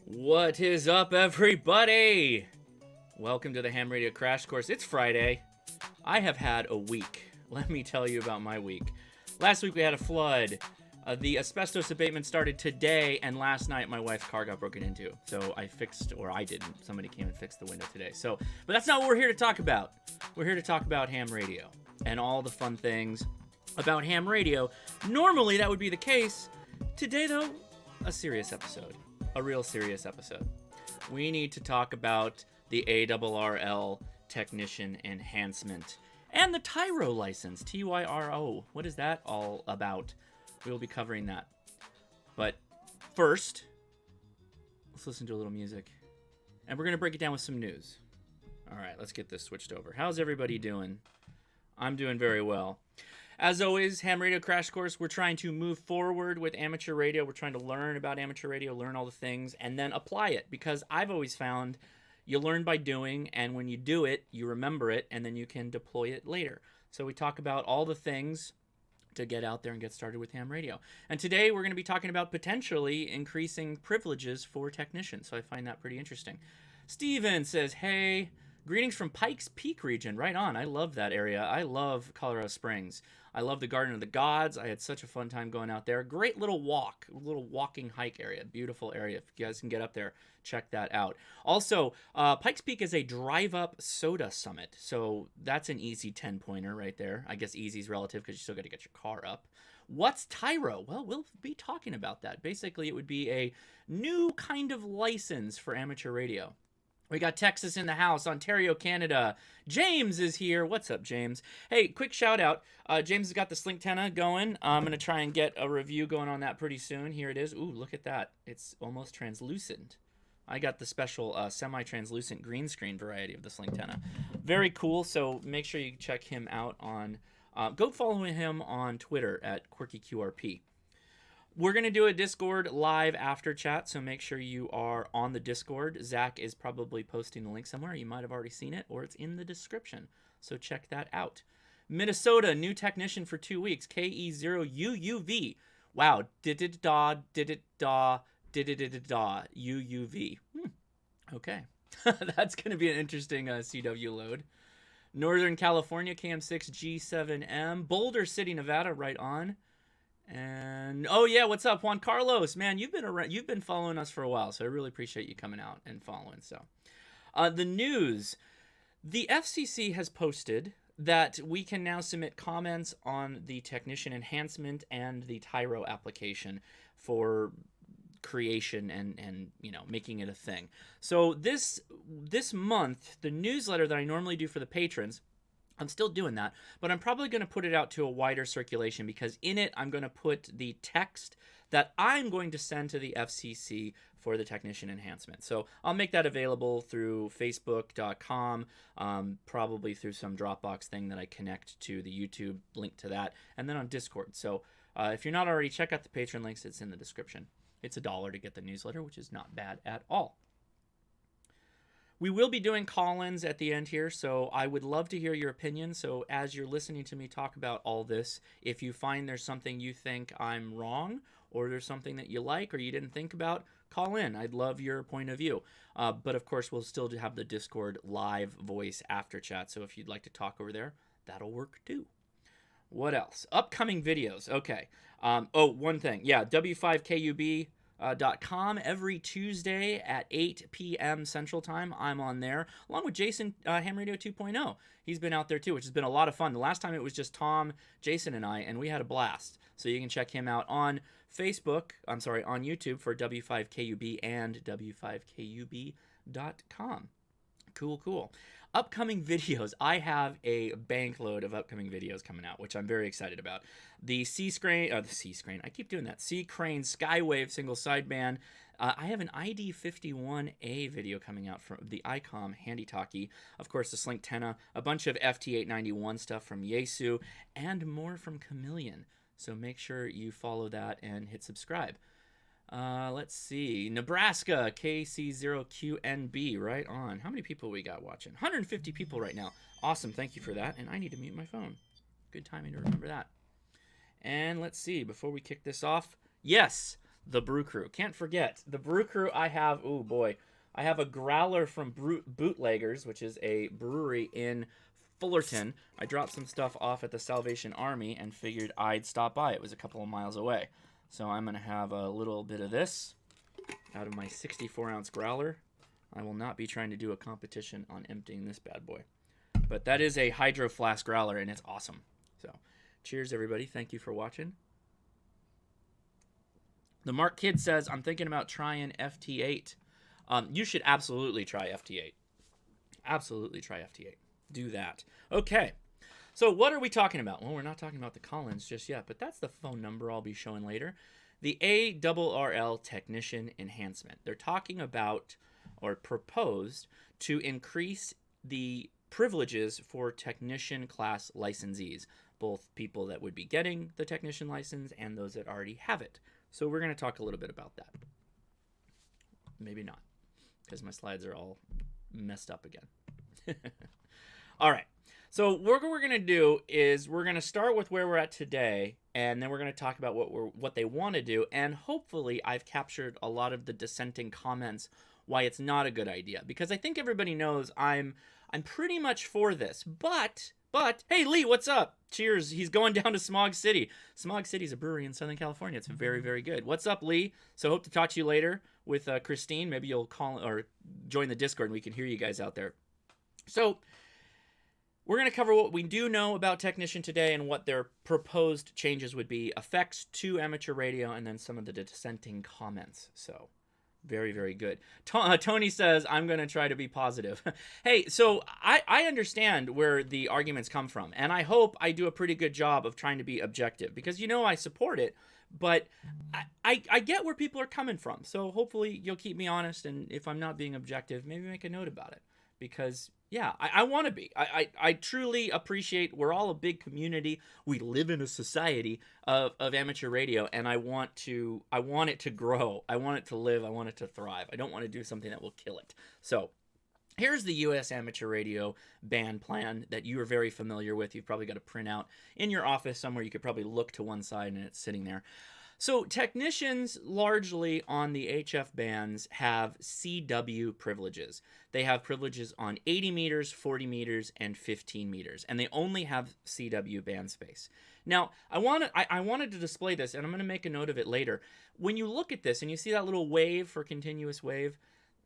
What is up, everybody? Welcome to the Ham Radio Crash Course. It's Friday. I have had a week. Let me tell you about my week. Last week we had a flood. The asbestos abatement started today, and last night my wife's car got broken into. So I fixed, or I didn't. Somebody came and fixed the window today. But that's not what we're here to talk about. We're here to talk about ham radio and all the fun things about ham radio. Normally that would be the case. Today, though, a serious episode. A real serious episode. We need to talk about the ARRL technician enhancement and the Tyro license, Tyro. What is that all about? We will be covering that. But first, let's listen to a little music. And we're going to break it down with some news. All right, let's get this switched over. How's everybody doing? I'm doing very well. As always, Ham Radio Crash Course, we're trying to move forward with amateur radio. We're trying to learn about amateur radio, learn all the things, and then apply it. Because I've always found you learn by doing, and when you do it, you remember it, and then you can deploy it later. So we talk about all the things to get out there and get started with ham radio. And today we're going to be talking about potentially increasing privileges for technicians. So I find that pretty interesting. Steven says, hey, greetings from Pikes Peak region. Right on. I love that area. I love Colorado Springs. I love the Garden of the Gods. I had such a fun time going out there. Great little walk, little walking hike area. Beautiful area. If you guys can get up there, check that out. Also, Pikes Peak is a drive-up soda summit. So that's an easy 10-pointer right there. I guess easy is relative because you still got to get your car up. What's Tyro? Well, we'll be talking about that. Basically, it would be a new kind of license for amateur radio. We got Texas in the house, Ontario, Canada. James is here. What's up, James? Hey, quick shout out. James has got the Slinktenna going. I'm going to try and get a review going on that pretty soon. Here it is. Ooh, look at that. It's almost translucent. I got the special semi-translucent green screen variety of the Slinktenna. Very cool, so make sure you check him out on... go follow him on Twitter at QuirkyQRP. We're going to do a Discord live after chat, so make sure you are on the Discord. Zach is probably posting the link somewhere. You might have already seen it, or it's in the description. So check that out. Minnesota, new technician for 2 weeks, KE0UUV. Wow, did-it-da, did-it-da, did-it-da, UUV. Okay. That's going to be an interesting CW load. Northern California, KM6G7M. Boulder City, Nevada, right on. And oh yeah, what's up, Juan Carlos? Man, you've been following us for a while, so I really appreciate you coming out and following. So, the news: the FCC has posted that we can now submit comments on the technician enhancement and the Tyro application for creation and making it a thing. So this month, the newsletter that I normally do for the patrons, I'm still doing that, but I'm probably going to put it out to a wider circulation because in it, I'm going to put the text that I'm going to send to the FCC for the technician enhancement. So I'll make that available through facebook.com, probably through some Dropbox thing that I connect to the YouTube link to that, and then on Discord. So if you're not already, check out the Patreon links. It's in the description. It's $1 to get the newsletter, which is not bad at all. We will be doing call-ins at the end here, so I would love to hear your opinion. So as you're listening to me talk about all this, if you find there's something you think I'm wrong, or there's something that you like or you didn't think about, call in. I'd love your point of view. But of course, we'll still have the Discord live voice after chat, so if you'd like to talk over there, that'll work too. What else? Upcoming videos. Okay. One thing. Yeah, W5KUB. .com every Tuesday at 8 p.m. Central Time. I'm on there, along with Jason, Ham Radio 2.0. He's been out there too, which has been a lot of fun. The last time it was just Tom, Jason, and I, and we had a blast. So you can check him out on on YouTube for W5KUB and W5KUB.com. Cool. Upcoming videos. I have a bank load of upcoming videos coming out, which I'm very excited about. The C-Crane, I keep doing that. C-Crane Skywave single sideband. I have an ID51A video coming out from the ICOM Handy Talkie. Of course, the Slinktenna, a bunch of FT891 stuff from Yaesu, and more from Chameleon. So make sure you follow that and hit subscribe. Let's see. Nebraska, KC0QNB, right on. How many people we got watching? 150 people right now. Awesome, thank you for that. And I need to mute my phone. Good timing to remember that. And let's see, before we kick this off, yes, the Brew Crew. Can't forget the Brew Crew. I have, oh boy, I have a growler from Bootleggers, which is a brewery in Fullerton. I dropped some stuff off at the Salvation Army and figured I'd stop by. It was a couple of miles away. So I'm going to have a little bit of this out of my 64-ounce growler. I will not be trying to do a competition on emptying this bad boy. But that is a Hydro Flask growler, and it's awesome. So cheers, everybody. Thank you for watching. The Mark Kid says, I'm thinking about trying FT8. You should absolutely try FT8. Absolutely try FT8. Do that. Okay. So what are we talking about? Well, we're not talking about the Collins just yet, but that's the phone number I'll be showing later. The ARRL Technician Enhancement. They're talking about, or proposed, to increase the privileges for technician class licensees, both people that would be getting the technician license and those that already have it. So we're going to talk a little bit about that. Maybe not, because my slides are all messed up again. All right. So what we're going to do is we're going to start with where we're at today, and then we're going to talk about what they want to do, and hopefully I've captured a lot of the dissenting comments why it's not a good idea, because I think everybody knows I'm pretty much for this, but hey, Lee, what's up? Cheers. He's going down to Smog City. Smog City is a brewery in Southern California. It's very, very good. What's up, Lee? So hope to talk to you later with Christine. Maybe you'll call or join the Discord and we can hear you guys out there. So we're going to cover what we do know about Technician today and what their proposed changes would be, effects to amateur radio, and then some of the dissenting comments. So very, very good. Tony says, I'm going to try to be positive. Hey, so I understand where the arguments come from, and I hope I do a pretty good job of trying to be objective, because I support it, but I get where people are coming from. So hopefully you'll keep me honest, and if I'm not being objective, maybe make a note about it. Because, yeah, I want to be. I truly appreciate we're all a big community. We live in a society of amateur radio, and I want it to grow. I want it to live. I want it to thrive. I don't want to do something that will kill it. So here's the U.S. Amateur Radio Ban Plan that you are very familiar with. You've probably got a printout in your office somewhere. You could probably look to one side, and it's sitting there. So technicians largely on the HF bands have CW privileges. They have privileges on 80 meters, 40 meters, and 15 meters, and they only have CW band space. Now, I wanted to display this, and I'm going to make a note of it later. When you look at this and you see that little wave for continuous wave,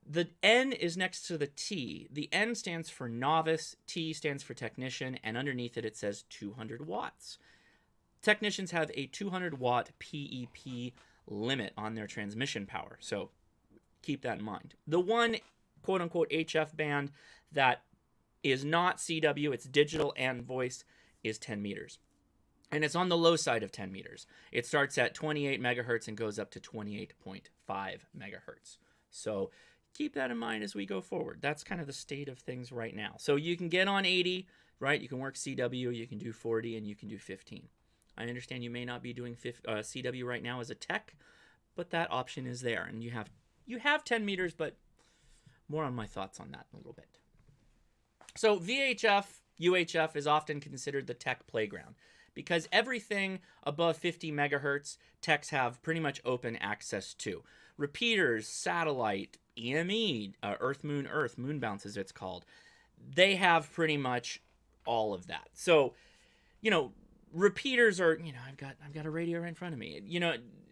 the N is next to the T. The N stands for novice, T stands for technician, and underneath it says 200 watts. Technicians have a 200-watt PEP limit on their transmission power, so keep that in mind. The one quote-unquote HF band that is not CW, it's digital and voice, is 10 meters. And it's on the low side of 10 meters. It starts at 28 megahertz and goes up to 28.5 megahertz. So keep that in mind as we go forward. That's kind of the state of things right now. So you can get on 80, right? You can work CW, you can do 40, and you can do 15. I understand you may not be doing CW right now as a tech, but that option is there. And you have 10 meters, but more on my thoughts on that in a little bit. So VHF, UHF is often considered the tech playground because everything above 50 megahertz, techs have pretty much open access to. Repeaters, satellite, EME, Earth, moon bounce as it's called, they have pretty much all of that. So, repeaters are, I've got a radio right in front of me.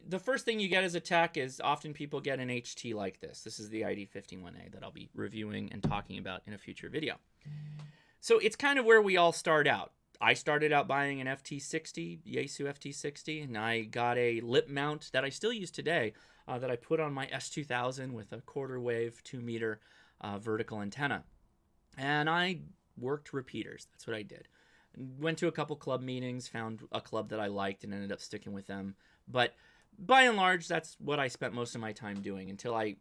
The first thing you get as a tech is often people get an HT like this. This is the ID51A that I'll be reviewing and talking about in a future video. So it's kind of where we all start out. I started out buying an FT60, Yaesu FT60, and I got a lip mount that I still use today that I put on my S2000 with a quarter wave, 2 meter vertical antenna. And I worked repeaters. That's what I did. Went to a couple club meetings, found a club that I liked, and ended up sticking with them. But by and large, that's what I spent most of my time doing until I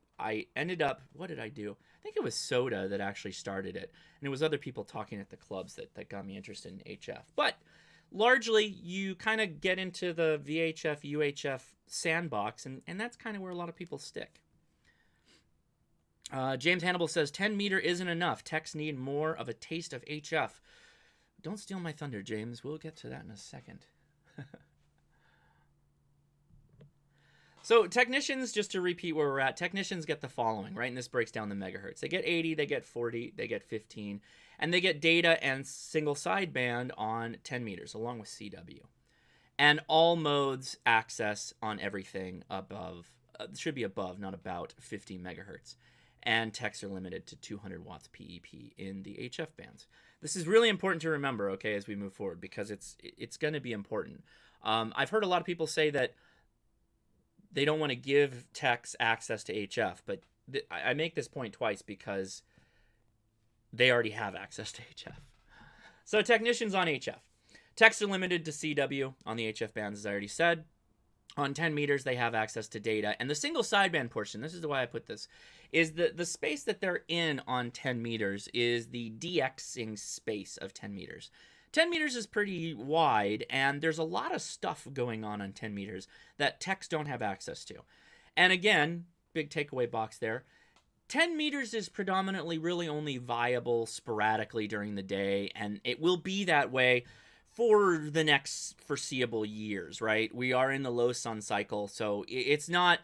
ended up, what did I do? I think it was Soda that actually started it. And it was other people talking at the clubs that got me interested in HF. But largely, you kind of get into the VHF, UHF sandbox, and that's kind of where a lot of people stick. James Hannibal says, 10 meter isn't enough. Techs need more of a taste of HF. Don't steal my thunder, James. We'll get to that in a second. So technicians, just to repeat where we're at, technicians get the following, right? And this breaks down the megahertz. They get 80, they get 40, they get 15, and they get data and single sideband on 10 meters, along with CW. And all modes access on everything above, should be above, not about 50 megahertz. And techs are limited to 200 watts PEP in the HF bands. This is really important to remember, okay, as we move forward, because it's going to be important. I've heard a lot of people say that they don't want to give techs access to HF, but I make this point twice because they already have access to HF. So technicians on HF. Techs are limited to CW on the HF bands, as I already said. On 10 meters, they have access to data. And the single sideband portion, this is the way I put this, is the space that they're in on 10 meters is the DXing space of 10 meters. 10 meters is pretty wide, and there's a lot of stuff going on 10 meters that techs don't have access to. And again, big takeaway box there, 10 meters is predominantly really only viable sporadically during the day, and it will be that way for the next foreseeable years, right? We are in the low sun cycle, so it's not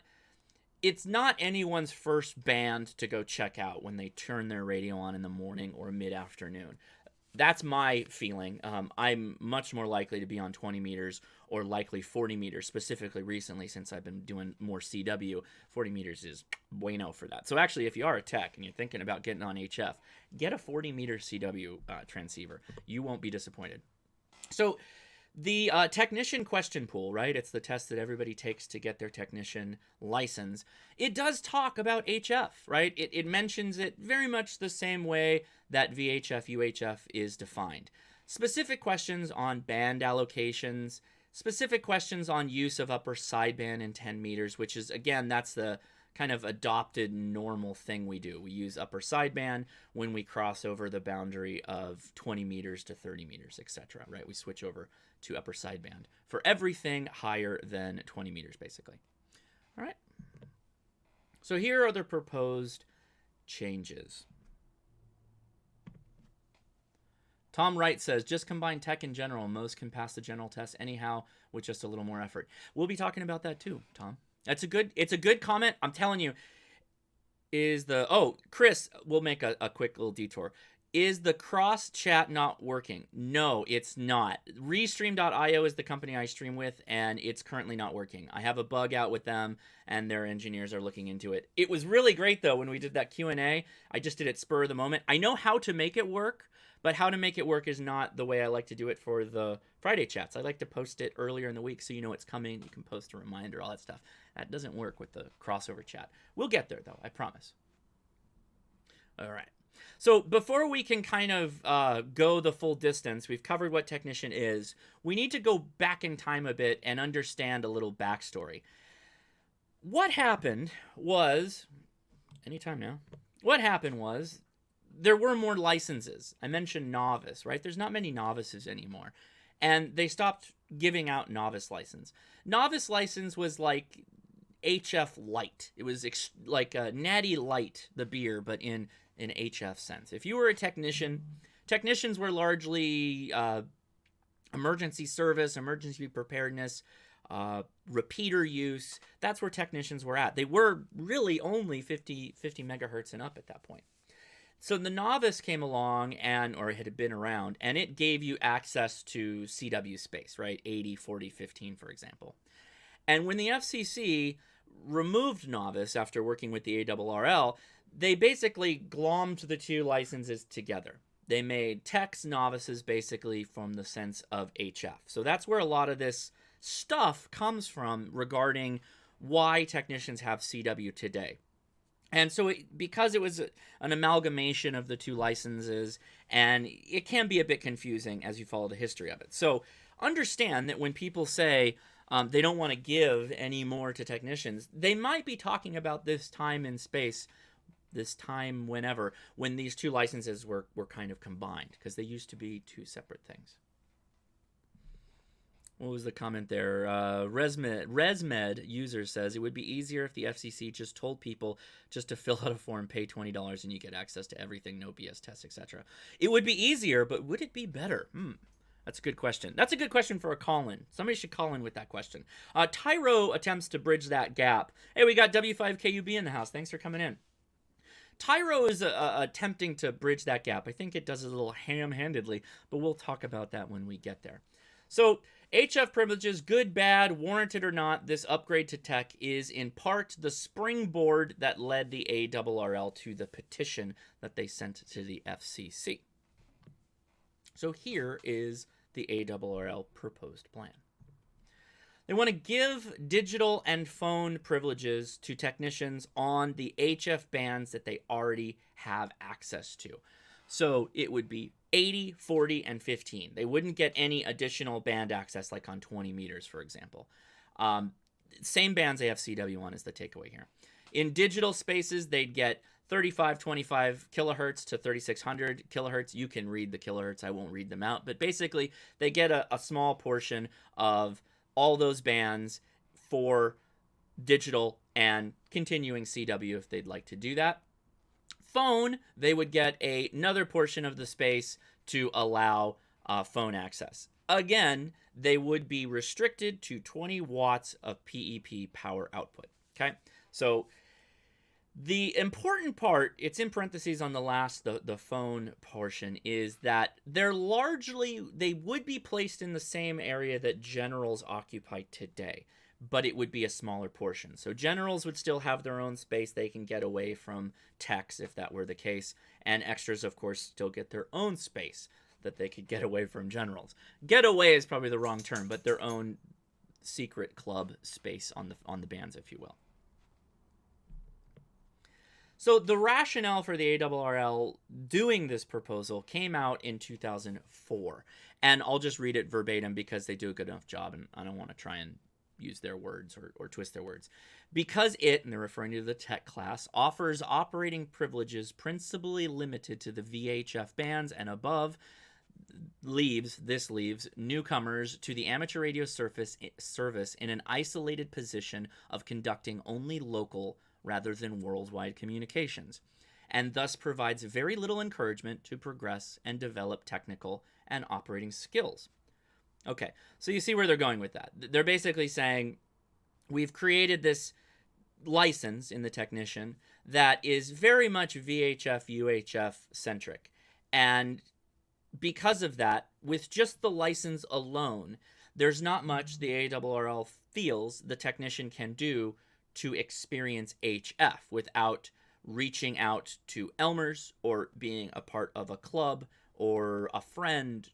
anyone's first band to go check out when they turn their radio on in the morning or mid-afternoon. That's my feeling. I'm much more likely to be on 20 meters or likely 40 meters, specifically recently since I've been doing more CW. 40 meters is bueno for that. So actually, if you are a tech and you're thinking about getting on HF, get a 40-meter CW transceiver. You won't be disappointed. So the technician question pool, right? It's the test that everybody takes to get their technician license. It does talk about HF, right? It mentions it very much the same way that VHF, UHF is defined. Specific questions on band allocations, specific questions on use of upper sideband in 10 meters, which is, again, that's the kind of adopted normal thing we do. We use upper sideband when we cross over the boundary of 20 meters to 30 meters, etc., right? We switch over to upper sideband for everything higher than 20 meters, basically. All right. So here are the proposed changes. Tom Wright says, just combine tech in general. Most can pass the general test anyhow with just a little more effort. We'll be talking about that too, Tom. It's a good comment. I'm telling you, Chris, we'll make a quick little detour. Is the cross chat not working? No, it's not. Restream.io is the company I stream with, and it's currently not working. I have a bug out with them, and their engineers are looking into it. It was really great, though, when we did that Q&A. I just did it spur of the moment. I know how to make it work, but how to make it work is not the way I like to do it for the Friday chats. I like to post it earlier in the week so you know it's coming. You can post a reminder, all that stuff. That doesn't work with the crossover chat. We'll get there, though. I promise. All right. So before we can kind of go the full distance, we've covered what technician is. We need to go back in time a bit and understand a little backstory. What happened was, anytime now, what happened was there were more licenses. I mentioned novice, right? There's not many novices anymore. And they stopped giving out novice license. Novice license was like HF Light. It was like a Natty Light, the beer, but in HF sense. If you were a technician, technicians were largely emergency service, emergency preparedness, repeater use. That's where technicians were at. They were really only 50 megahertz and up at that point. So the novice came along or it had been around, and it gave you access to CW space, right? 80, 40, 15, for example. And when the FCC removed novice after working with the ARRL, they basically glommed the two licenses together. They made techs novices basically from the sense of HF. So that's where a lot of this stuff comes from regarding why technicians have CW today. And so because it was an amalgamation of the two licenses, and it can be a bit confusing as you follow the history of it. So understand that when people say they don't want to give any more to technicians, they might be talking about this time in space, this time when these two licenses were kind of combined, because they used to be two separate things. What was the comment there? Resmed user says, it would be easier if the FCC just told people just to fill out a form, pay $20, and you get access to everything, no BS tests, etc. It would be easier, but would it be better? That's a good question. That's a good question for a call-in. Somebody should call in with that question. Tyro attempts to bridge that gap. Hey, we got W5KUB in the house. Thanks for coming in. Tyro is attempting to bridge that gap. I think it does it a little ham-handedly, but we'll talk about that when we get there. So HF privileges, good, bad, warranted or not, this upgrade to tech is in part the springboard that led the ARRL to the petition that they sent to the FCC. So here is the ARRL proposed plan. They want to give digital and phone privileges to technicians on the HF bands that they already have access to. So it would be 80, 40, and 15. They wouldn't get any additional band access like on 20 meters, for example. Same bands they have CW on is the takeaway here. In digital spaces, they'd get 3525 kilohertz to 3600 kilohertz. You can read the kilohertz. I won't read them out. But basically, they get a small portion of all those bands for digital and continuing CW if they'd like to do that. Phone, they would get another portion of the space to allow phone access. Again, they would be restricted to 20 watts of PEP power output. Okay, so the important part, it's in parentheses on the last, the phone portion, is that they would be placed in the same area that generals occupy today, but it would be a smaller portion. So generals would still have their own space. They can get away from techs if that were the case, and extras, of course, still get their own space that they could get away from generals. Get away is probably the wrong term, but their own secret club space on the bands, if you will. So the rationale for the ARRL doing this proposal came out in 2004. And I'll just read it verbatim because they do a good enough job, and I don't want to try and use their words or twist their words. Because it, and they're referring to the tech class, offers operating privileges principally limited to the VHF bands and above, this leaves newcomers to the amateur radio service in an isolated position of conducting only local rather than worldwide communications, and thus provides very little encouragement to progress and develop technical and operating skills. Okay, so you see where they're going with that. They're basically saying, we've created this license in the technician that is very much VHF, UHF centric, and because of that, with just the license alone, there's not much the ARRL feels the technician can do to experience HF without reaching out to elmers or being a part of a club or a friend,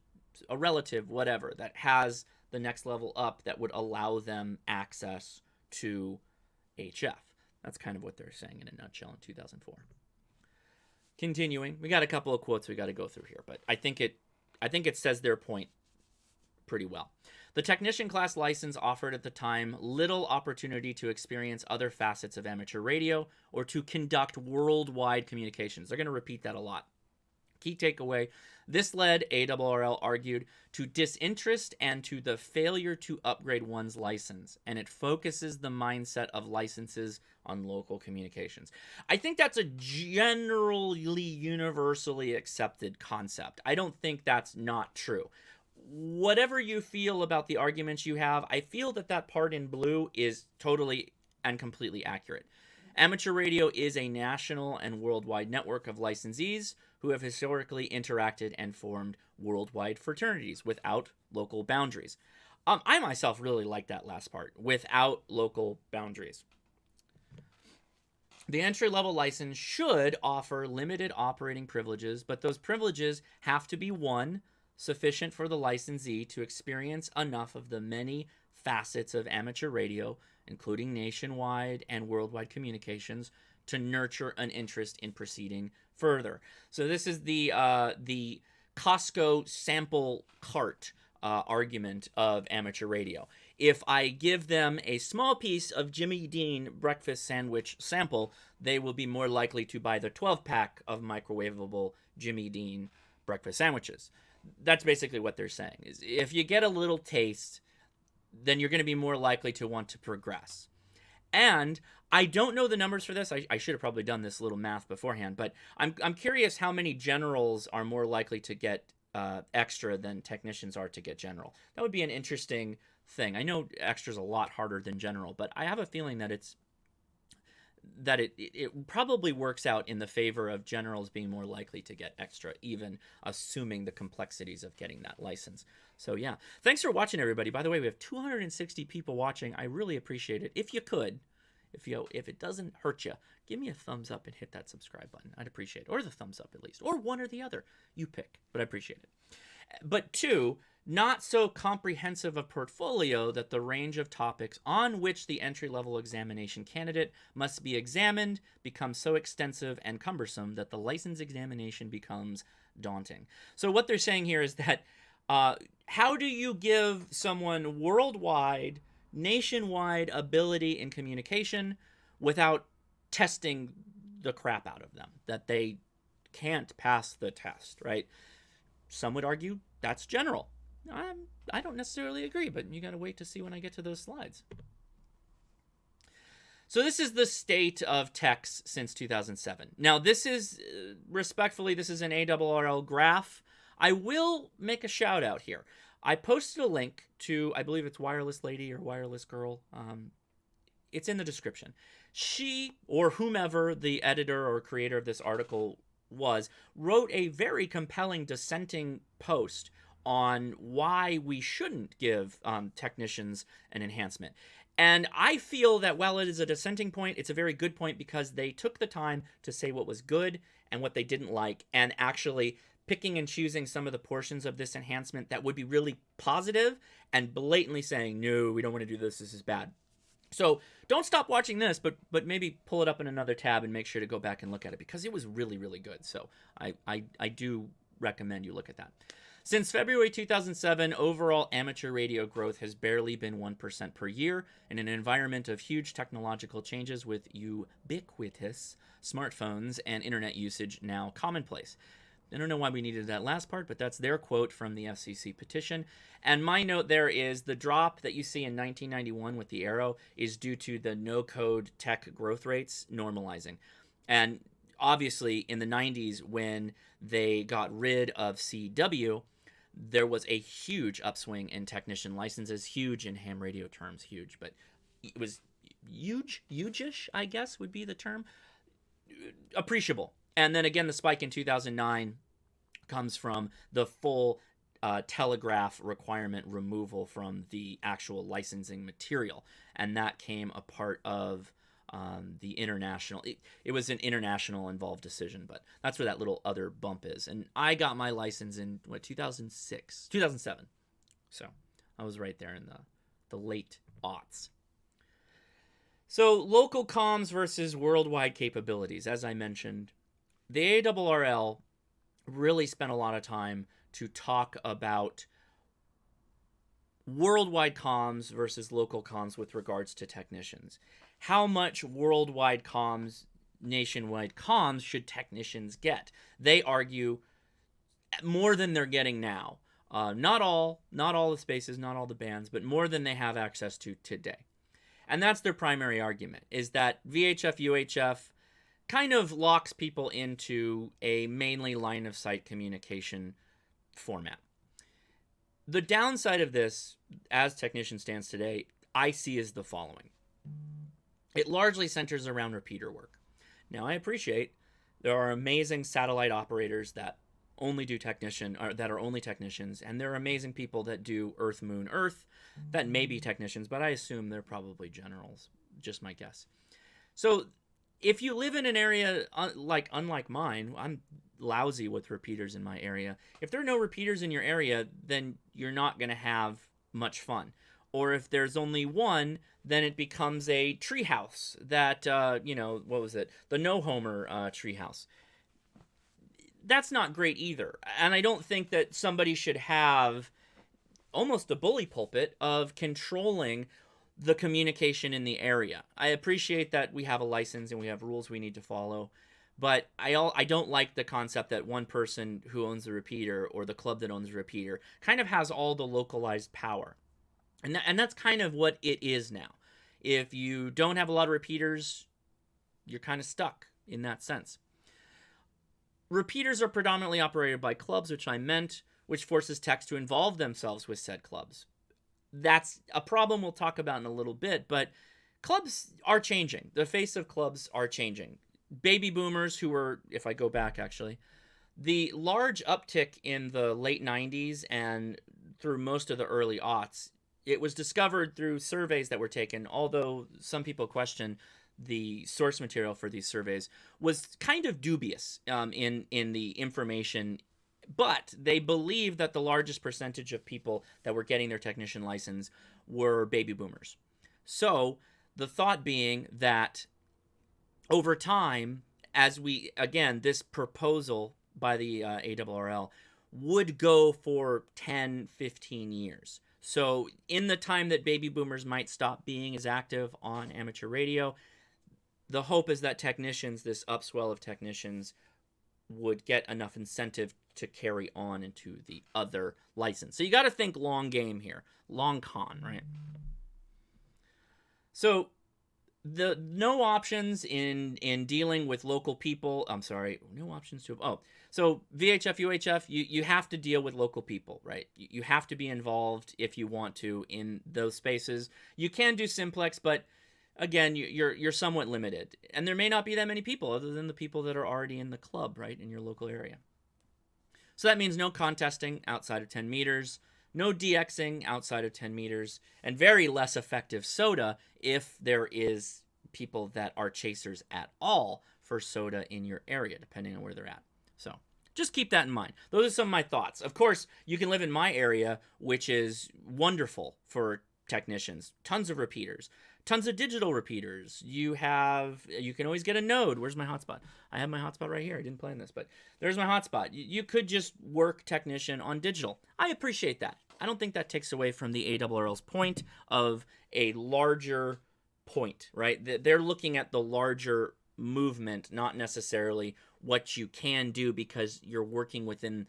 a relative, whatever, that has the next level up that would allow them access to HF. That's kind of what they're saying in a nutshell in 2004. Continuing, we got a couple of quotes we got to go through here, but I think it says their point pretty well. The technician class license offered at the time little opportunity to experience other facets of amateur radio or to conduct worldwide communications. They're going to repeat that a lot. Key takeaway, this led, ARRL argued, to disinterest and to the failure to upgrade one's license, and it focuses the mindset of licenses on local communications. I think that's a generally universally accepted concept. I don't think that's not true. Whatever you feel about the arguments you have, I feel that part in blue is totally and completely accurate. Amateur radio is a national and worldwide network of licensees who have historically interacted and formed worldwide fraternities without local boundaries. I myself really like that last part, without local boundaries. The entry-level license should offer limited operating privileges, but those privileges have to be, one, sufficient for the licensee to experience enough of the many facets of amateur radio, including nationwide and worldwide communications, to nurture an interest in proceeding further. So this is the Costco sample cart argument of amateur radio. If I give them a small piece of Jimmy Dean breakfast sandwich sample, they will be more likely to buy the 12-pack of microwavable Jimmy Dean breakfast sandwiches. That's basically what they're saying. Is if you get a little taste, then you're going to be more likely to want to progress. And I don't know the numbers for this. I should have probably done this little math beforehand, but I'm curious how many generals are more likely to get extra than technicians are to get general. That would be an interesting thing. I know extra's a lot harder than general, but I have a feeling that it probably works out in the favor of generals being more likely to get extra, even assuming the complexities of getting that license. So yeah, thanks for watching, everybody. By the way, we have 260 people watching. I really appreciate it. If you could, if it doesn't hurt you, give me a thumbs up and hit that subscribe button. I'd appreciate it. Or the thumbs up at least, or one or the other. You pick, but I appreciate it. But two, not so comprehensive a portfolio that the range of topics on which the entry-level examination candidate must be examined becomes so extensive and cumbersome that the license examination becomes daunting. So what they're saying here is that how do you give someone worldwide, nationwide ability in communication without testing the crap out of them, that they can't pass the test, right? Some would argue that's general. I don't necessarily agree, but you got to wait to see when I get to those slides. So this is the state of techs since 2007. Now, this is, respectfully, this is an ARRL graph. I will make a shout out here. I posted a link to, I believe it's Wireless Lady or Wireless Girl. It's in the description. She, or whomever the editor or creator of this article was, wrote a very compelling dissenting post on why we shouldn't give technicians an enhancement. And I feel that while it is a dissenting point, it's a very good point because they took the time to say what was good and what they didn't like, and actually picking and choosing some of the portions of this enhancement that would be really positive and blatantly saying, no, we don't want to do this, this is bad. So don't stop watching this, but maybe pull it up in another tab and make sure to go back and look at it because it was really, really good. So I do recommend you look at that. Since February 2007, overall amateur radio growth has barely been 1% per year in an environment of huge technological changes with ubiquitous smartphones and internet usage now commonplace. I don't know why we needed that last part, but that's their quote from the FCC petition. And my note there is the drop that you see in 1991 with the arrow is due to the no-code tech growth rates normalizing. And obviously, in the 90s, when they got rid of CW, there was a huge upswing in technician licenses, huge in ham radio terms, huge, but it was huge-ish, I guess would be the term, appreciable. And then again, the spike in 2009 comes from the full telegraph requirement removal from the actual licensing material. And that came a part of the international. It was an international involved decision, but that's where that little other bump is. And I got my license in, 2007. So I was right there in the late aughts. So local comms versus worldwide capabilities, as I mentioned. The ARRL really spent a lot of time to talk about worldwide comms versus local comms with regards to technicians. How much worldwide comms, nationwide comms should technicians get? They argue more than they're getting now. Not all the spaces, not all the bands, but more than they have access to today. And that's their primary argument, is that VHF, UHF kind of locks people into a mainly line-of-sight communication format. The downside of this, as technician stands today, I see as the following. It largely centers around repeater work. Now, I appreciate there are amazing satellite operators that only do technician, or that are only technicians, and there are amazing people that do Earth, Moon, Earth that may be technicians, but I assume they're probably generals, just my guess. So if you live in an area unlike mine, I'm lousy with repeaters in my area. If there are no repeaters in your area, then you're not going to have much fun. Or if there's only one, then it becomes a treehouse that, what was it? The no-homer treehouse. That's not great either. And I don't think that somebody should have almost a bully pulpit of controlling the communication in the area. I appreciate that we have a license and we have rules we need to follow, but I don't like the concept that one person who owns the repeater or the club that owns the repeater kind of has all the localized power. And that's kind of what it is now. If you don't have a lot of repeaters, you're kind of stuck in that sense. Repeaters are predominantly operated by clubs, which I meant, which forces techs to involve themselves with said clubs. That's a problem we'll talk about in a little bit, but clubs are changing. The face of clubs are changing. Baby boomers who were, if I go back actually, the large uptick in the late 90s and through most of the early aughts, it was discovered through surveys that were taken, although some people question the source material for these surveys was kind of dubious in the information. But they believe that the largest percentage of people that were getting their technician license were baby boomers. So the thought being that over time, as we, again, this proposal by the ARRL would go for 10, 15 years. So in the time that baby boomers might stop being as active on amateur radio, the hope is that technicians, this upswell of technicians, would get enough incentive to carry on into the other license. So you got to think long game here, long con, right? So the no options in dealing with local people. I'm sorry, no options to. Oh, so VHF, UHF, you have to deal with local people, right? You have to be involved if you want to in those spaces. You can do simplex, but again, you're somewhat limited, and there may not be that many people other than the people that are already in the club, right, in your local area. So that means no contesting outside of 10 meters, no DXing outside of 10 meters, and very less effective SOTA if there is people that are chasers at all for SOTA in your area, depending on where they're at. So just keep that in mind. Those are some of my thoughts. Of course, you can live in my area, which is wonderful for technicians. Tons of repeaters. Tons of digital repeaters. You can always get a node. Where's my hotspot? I have my hotspot right here. I didn't plan this, but there's my hotspot. You could just work technician on digital. I appreciate that. I don't think that takes away from the ARRL's point of a larger point, right? They're looking at the larger movement, not necessarily what you can do because you're working within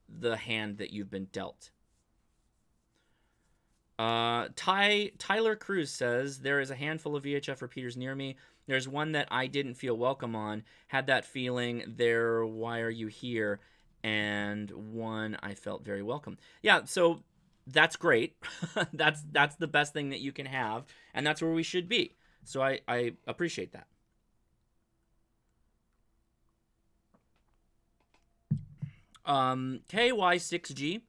the hand that you've been dealt. Tyler Cruz says, there is a handful of VHF repeaters near me. There's one that I didn't feel welcome on. Had that feeling there, why are you here? And one I felt very welcome. Yeah, so that's great. that's the best thing that you can have, and that's where we should be. So I appreciate that. KY6G.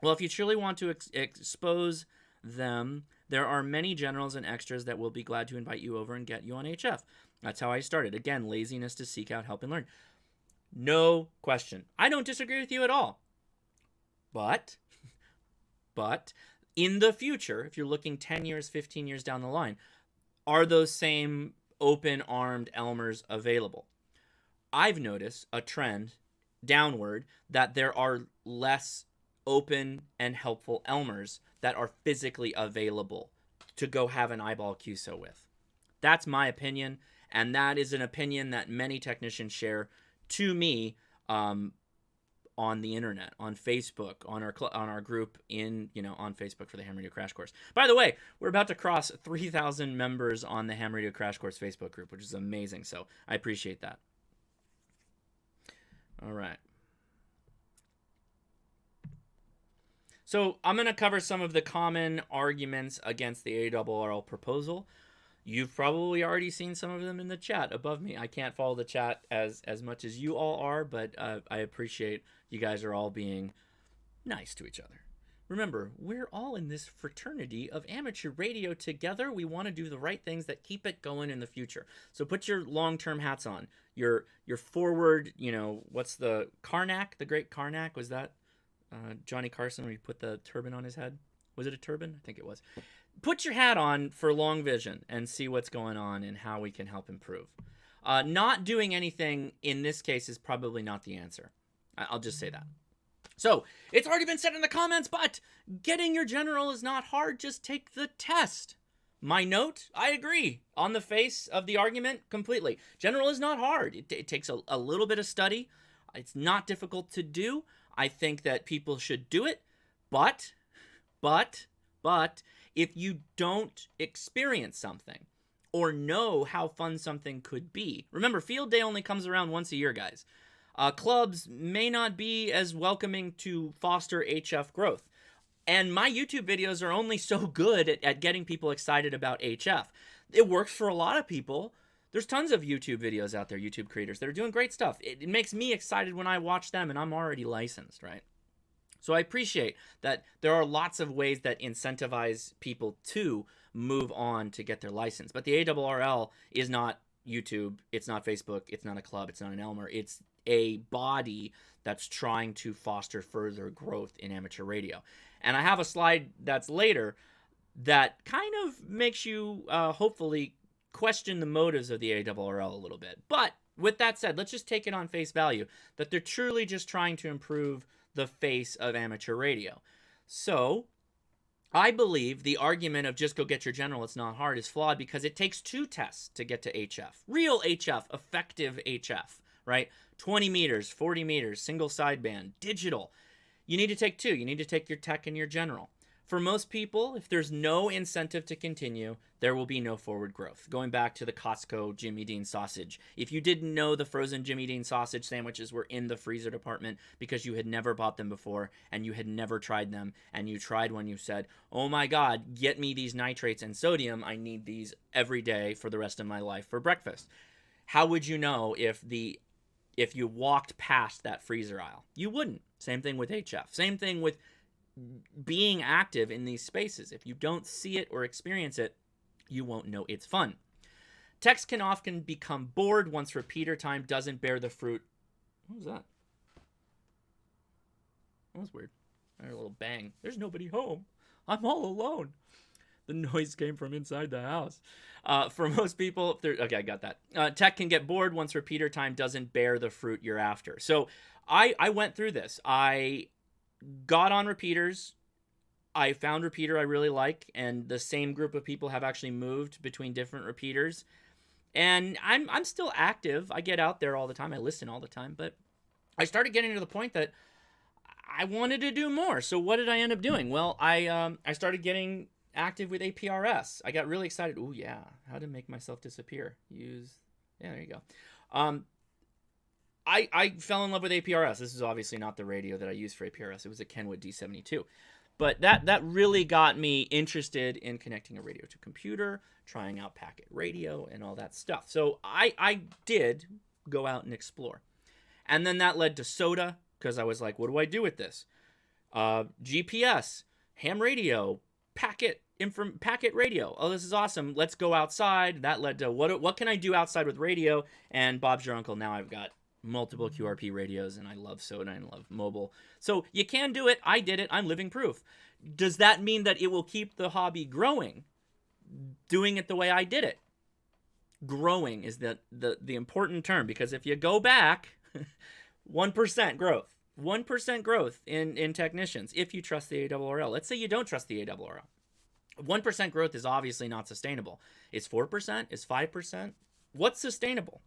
Well, if you truly want to expose them, there are many generals and extras that will be glad to invite you over and get you on HF. That's how I started. Again, laziness to seek out help and learn. No question. I don't disagree with you at all. But in the future, if you're looking 10 years, 15 years down the line, are those same open-armed elmers available? I've noticed a trend downward that there are less open and helpful elmers that are physically available to go have an eyeball QSO with. That's my opinion, and that is an opinion that many technicians share to me on the internet, on Facebook, on our group on Facebook for the Ham Radio Crash Course. By the way, we're about to cross 3,000 members on the Ham Radio Crash Course Facebook group, which is amazing, so I appreciate that. All right. So I'm going to cover some of the common arguments against the ARRL proposal. You've probably already seen some of them in the chat above me. I can't follow the chat as much as you all are, but I appreciate you guys are all being nice to each other. Remember, we're all in this fraternity of amateur radio together. We want to do the right things that keep it going in the future. So put your long-term hats on. Your forward, what's the Karnak, the great Karnak? Was that Johnny Carson when he put the turban on his head? Was it a turban? I think it was. Put your hat on for long vision and see what's going on and how we can help improve. Not doing anything in this case is probably not the answer. I'll just say that. So, it's already been said in the comments, but getting your general is not hard. Just take the test. My note, I agree on the face of the argument completely. General is not hard. It takes a little bit of study. It's not difficult to do. I think that people should do it, but if you don't experience something or know how fun something could be, remember, field day only comes around once a year, guys. Clubs may not be as welcoming to foster HF growth. And my YouTube videos are only so good at getting people excited about HF. It works for a lot of people. There's tons of YouTube videos out there, YouTube creators that are doing great stuff. It makes me excited when I watch them, and I'm already licensed, right? So I appreciate that there are lots of ways that incentivize people to move on to get their license. But the ARRL is not YouTube, it's not Facebook, it's not a club, it's not an Elmer. It's a body that's trying to foster further growth in amateur radio. And I have a slide that's later that kind of makes you hopefully question the motives of the ARRL a little bit. But with that said, let's just take it on face value that they're truly just trying to improve the face of amateur radio. So I believe the argument of just go get your general, it's not hard, is flawed because it takes 2 tests to get to HF. Real HF, effective HF, right? 20 meters, 40 meters, single sideband, digital. You need to take 2. You need to take your tech and your general. For most people, if there's no incentive to continue, there will be no forward growth. Going back to the Costco Jimmy Dean sausage. If you didn't know the frozen Jimmy Dean sausage sandwiches were in the freezer department because you had never bought them before and you had never tried them, and you tried one, you said, oh my God, get me these nitrates and sodium. I need these every day for the rest of my life for breakfast. How would you know if you walked past that freezer aisle? You wouldn't. Same thing with HF. Same thing with being active in these spaces. If you don't see it or experience it, you won't know it's fun. Techs can often become bored once repeater time doesn't bear the fruit. What was that? That was weird. I heard a little bang. There's nobody home. I'm all alone. The noise came from inside the house. For most people, okay, I got that. Tech can get bored once repeater time doesn't bear the fruit you're after. So I went through this. I got on repeaters. I found repeater I really like, and the same group of people have actually moved between different repeaters. And I'm still active. I get out there all the time. I listen all the time. But I started getting to the point that I wanted to do more. So what did I end up doing? Well, I started getting active with APRS. I got really excited. Oh yeah, how to make myself disappear. Yeah, there you go. I fell in love with APRS. This is obviously not the radio that I used for APRS. It was a Kenwood D72. But that really got me interested in connecting a radio to computer, trying out packet radio, and all that stuff. So I did go out and explore. And then that led to SOTA, because I was like, what do I do with this? GPS, ham radio, packet radio. Oh, this is awesome. Let's go outside. That led to what can I do outside with radio? And Bob's your uncle. Now I've got multiple QRP radios, and I love SOTA and I love mobile. So you can do it. I did it. I'm living proof. Does that mean that it will keep the hobby growing? Doing it the way I did it. Growing is the important term, because if you go back, 1% growth. 1% growth in technicians if you trust the ARRL. Let's say you don't trust the ARRL. 1% growth is obviously not sustainable. Is 4%? Is 5%? What's sustainable?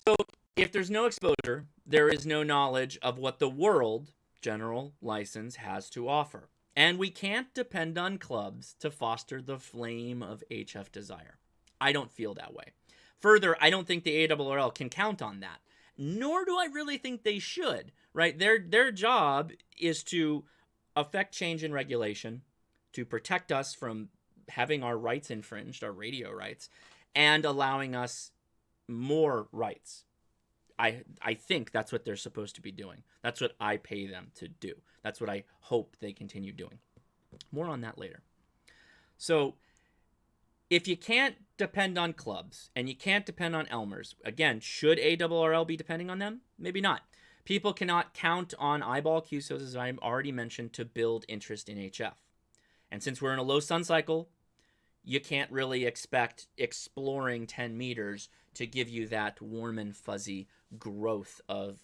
So if there's no exposure, there is no knowledge of what the world general license has to offer. And we can't depend on clubs to foster the flame of HF desire. I don't feel that way. Further, I don't think the ARRL can count on that. Nor do I really think they should, right? Their job is to affect change in regulation, to protect us from having our rights infringed, our radio rights, and allowing us more rights. I think that's what they're supposed to be doing. That's what I pay them to do. That's what I hope they continue doing. More on that later. So if you can't depend on clubs and you can't depend on Elmers, again, should ARRL be depending on them? Maybe not. People cannot count on eyeball QSOs, as I already mentioned, to build interest in HF. And since we're in a low sun cycle, you can't really expect exploring 10 meters to give you that warm and fuzzy growth of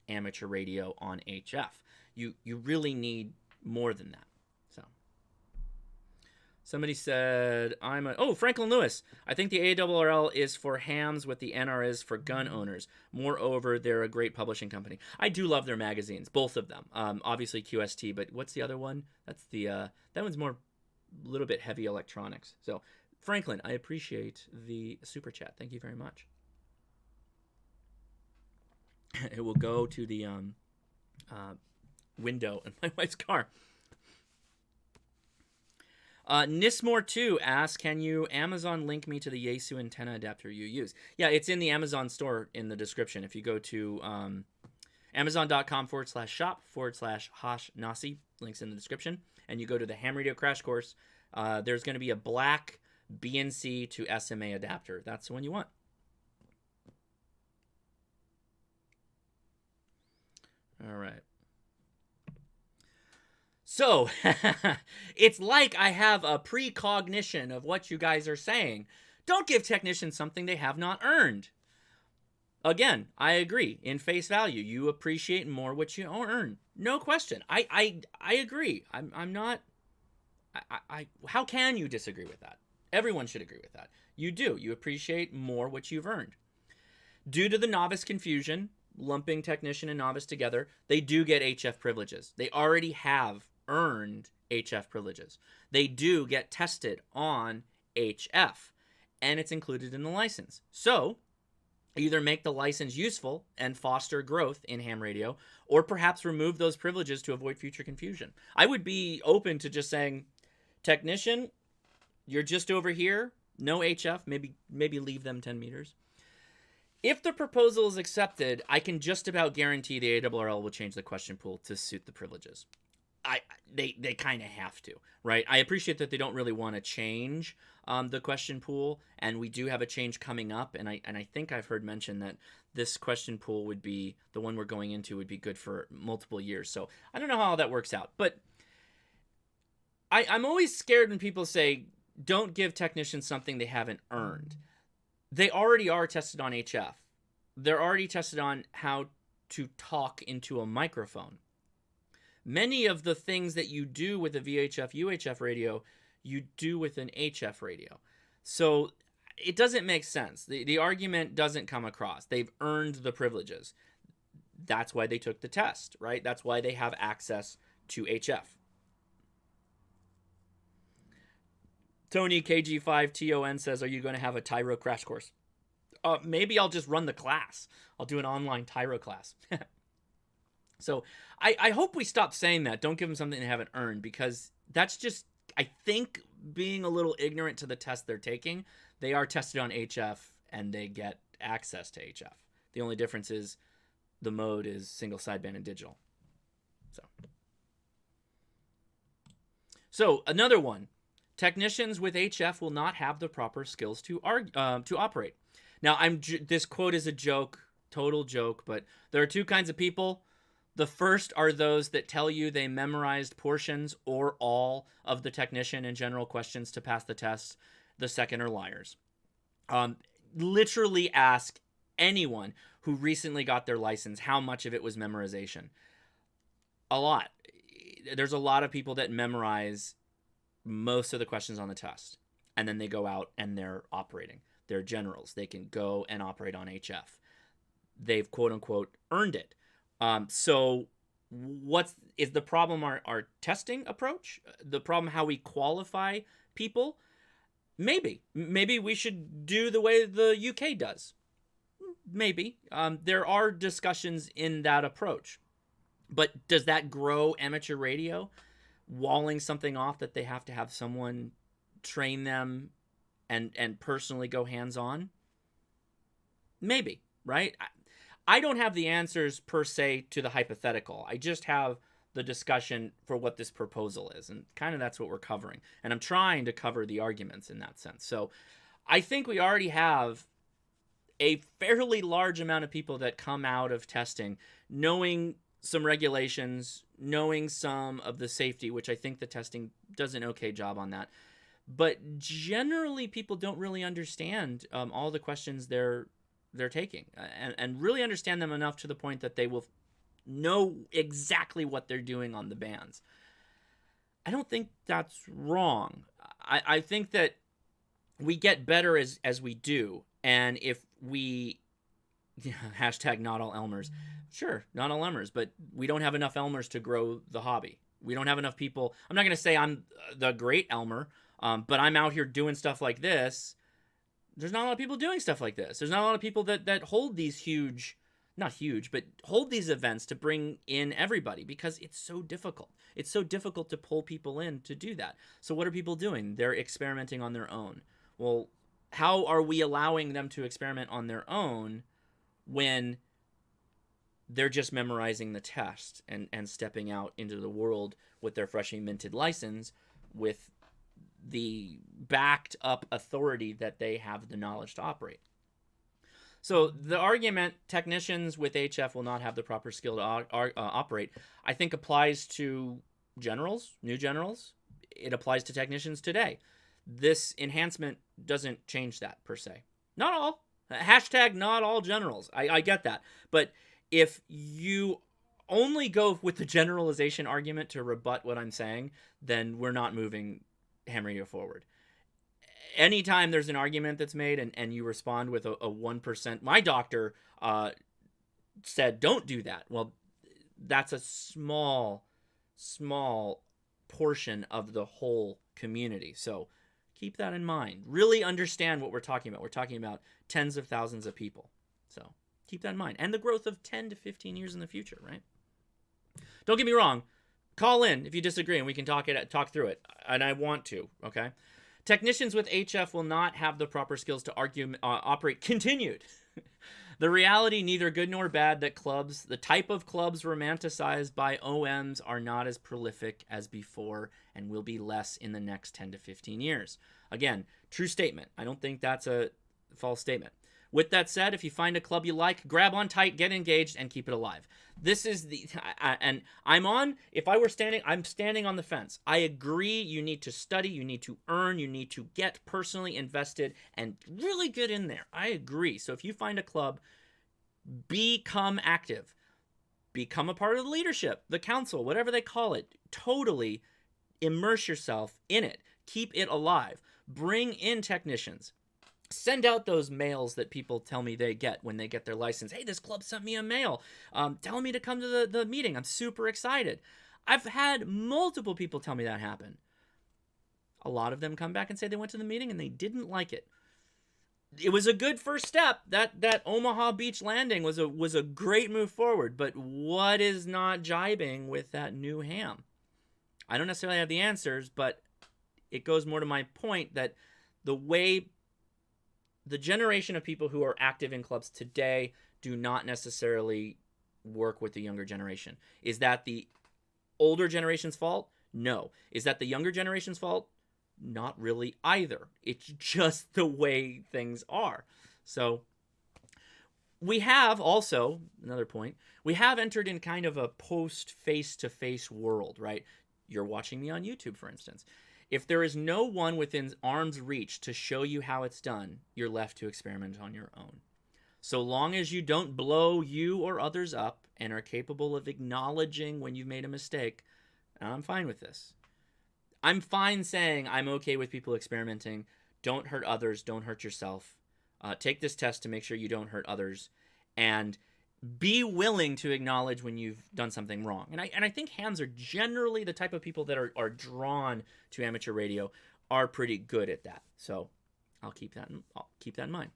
amateur radio on HF. You really need more than that. So somebody said, Franklin Lewis. I think the ARRL is for hams what the NR is for gun owners. Moreover, they're a great publishing company. I do love their magazines, both of them. Obviously QST, but what's the other one? That's that one's more a little bit heavy electronics. So Franklin, I appreciate the super chat. Thank you very much. It will go to the window in my wife's car. Nismore2 asks, can you Amazon link me to the Yaesu antenna adapter you use? Yeah, it's in the Amazon store in the description. If you go to amazon.com/shop/#nasi, links in the description, and you go to the Ham Radio Crash Course, there's going to be a black BNC to SMA adapter. That's the one you want. All right. So, it's like I have a precognition of what you guys are saying. Don't give technicians something they have not earned. Again, I agree. In face value, you appreciate more what you earn. No question. I agree. I'm not... how can you disagree with that? Everyone should agree with that. You do. You appreciate more what you've earned. Due to the novice confusion, lumping technician and novice together, they do get HF privileges. They already have earned HF privileges. They do get tested on HF, and it's included in the license. So either make the license useful and foster growth in ham radio, or perhaps remove those privileges to avoid future confusion. I would be open to just saying, technician, you're just over here, no HF, maybe leave them 10 meters. If the proposal is accepted, I can just about guarantee the ARRL will change the question pool to suit the privileges. They kind of have to, right? I appreciate that they don't really want to change the question pool, and we do have a change coming up, and I think I've heard mention that this question pool would be, the one we're going into would be good for multiple years. So I don't know how that works out, but I'm always scared when people say, don't give technicians something they haven't earned. They already are tested on HF. They're already tested on how to talk into a microphone. Many of the things that you do with a VHF, UHF radio, you do with an HF radio. So it doesn't make sense. The argument doesn't come across. They've earned the privileges. That's why they took the test, right? That's why they have access to HF. Tony KG5TON says, are you going to have a Tyro crash course? Maybe I'll just run the class. I'll do an online Tyro class. So I hope we stop saying that. Don't give them something they haven't earned, because that's just, I think, being a little ignorant to the test they're taking. They are tested on HF and they get access to HF. The only difference is the mode is single sideband and digital. So another one. Technicians with HF will not have the proper skills to operate. Now, this quote is a joke, total joke, but there are two kinds of people. The first are those that tell you they memorized portions or all of the technician and general questions to pass the test. The second are liars. Literally ask anyone who recently got their license how much of it was memorization. A lot. There's a lot of people that memorize most of the questions on the test, and then they go out and they're operating. They're generals. They can go and operate on HF. They've quote unquote earned it. So what is the problem? Our testing approach? The problem how we qualify people? Maybe we should do the way the UK does. Maybe. There are discussions in that approach, but does that grow amateur radio? Walling something off that they have to have someone train them and personally go hands-on? Maybe, right? I don't have the answers per se to the hypothetical. I just have the discussion for what this proposal is, and kind of that's what we're covering. And I'm trying to cover the arguments in that sense. So I think we already have a fairly large amount of people that come out of testing knowing some regulations, knowing some of the safety, which I think the testing does an okay job on that. But generally, people don't really understand all the questions they're taking, and really understand them enough to the point that they will know exactly what they're doing on the bands. I don't think that's wrong. I think that we get better as we do, and if we hashtag not all elmers. Sure, not all elmers, but we don't have enough elmers to grow the hobby. We don't have enough people. I'm not going to say I'm the great elmer, but I'm out here doing stuff like this. There's not a lot of people doing stuff like this. There's not a lot of people that hold these huge not huge, but hold these events to bring in everybody, because it's so difficult. It's so difficult to pull people in to do that. So what are people doing? They're experimenting on their own. Well, how are we allowing them to experiment on their own when they're just memorizing the test and stepping out into the world with their freshly minted license with the backed up authority that they have the knowledge to operate? So the argument, technicians with HF will not have the proper skill to operate, I think applies to generals, new generals. It applies to technicians today. This enhancement doesn't change that per se. Not all. Hashtag not all generals. I get that. But if you only go with the generalization argument to rebut what I'm saying, then we're not moving ham radio forward. Anytime there's an argument that's made and you respond with a 1%, my doctor said don't do that. Well, that's a small portion of the whole community. So keep that in mind. Really understand what we're talking about. We're talking about tens of thousands of people. So keep that in mind. And the growth of 10 to 15 years in the future, right? Don't get me wrong. Call in if you disagree and we can talk through it. And I want to, okay? Technicians with HF will not have the proper skills to operate. Continued. The reality, neither good nor bad, that clubs, the type of clubs romanticized by OMs, are not as prolific as before and will be less in the next 10 to 15 years. Again, true statement. I don't think that's a false statement. With that said, if you find a club you like, grab on tight, get engaged, and keep it alive. This is the, and if I were standing, I'm standing on the fence. I agree you need to study, you need to earn, you need to get personally invested and really get in there. I agree. So if you find a club, become active. Become a part of the leadership, the council, whatever they call it. Totally immerse yourself in it. Keep it alive. Bring in technicians. Send out those mails that people tell me they get when they get their license. Hey, this club sent me a mail telling me to come to the meeting. I'm super excited. I've had multiple people tell me that happen. A lot of them come back and say they went to the meeting and they didn't like it. It was a good first step. That Omaha Beach landing was a great move forward. But what is not jibing with that new ham? I don't necessarily have the answers, but it goes more to my point that the generation of people who are active in clubs today do not necessarily work with the younger generation. Is that the older generation's fault? No. Is that the younger generation's fault? Not really either. It's just the way things are. So we have also, another point, we have entered in kind of a post face-to-face world, right? You're watching me on YouTube, for instance. If there is no one within arm's reach to show you how it's done, you're left to experiment on your own. So long as you don't blow you or others up and are capable of acknowledging when you've made a mistake, I'm fine with this. I'm fine saying I'm okay with people experimenting. Don't hurt others. Don't hurt yourself. Take this test to make sure you don't hurt others. And be willing to acknowledge when you've done something wrong. And I think hams are generally the type of people that are drawn to amateur radio are pretty good at that. So I'll keep that in mind.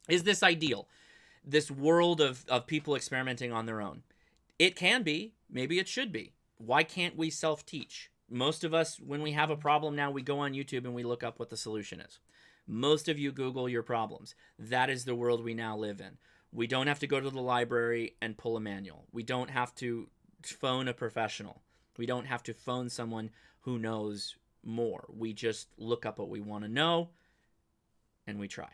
Is this ideal? This world of people experimenting on their own? It can be. Maybe it should be. Why can't we self-teach? Most of us, when we have a problem now, we go on YouTube and we look up what the solution is. Most of you Google your problems. That is the world we now live in. We don't have to go to the library and pull a manual. We don't have to phone a professional. We don't have to phone someone who knows more. We just look up what we want to know and we try.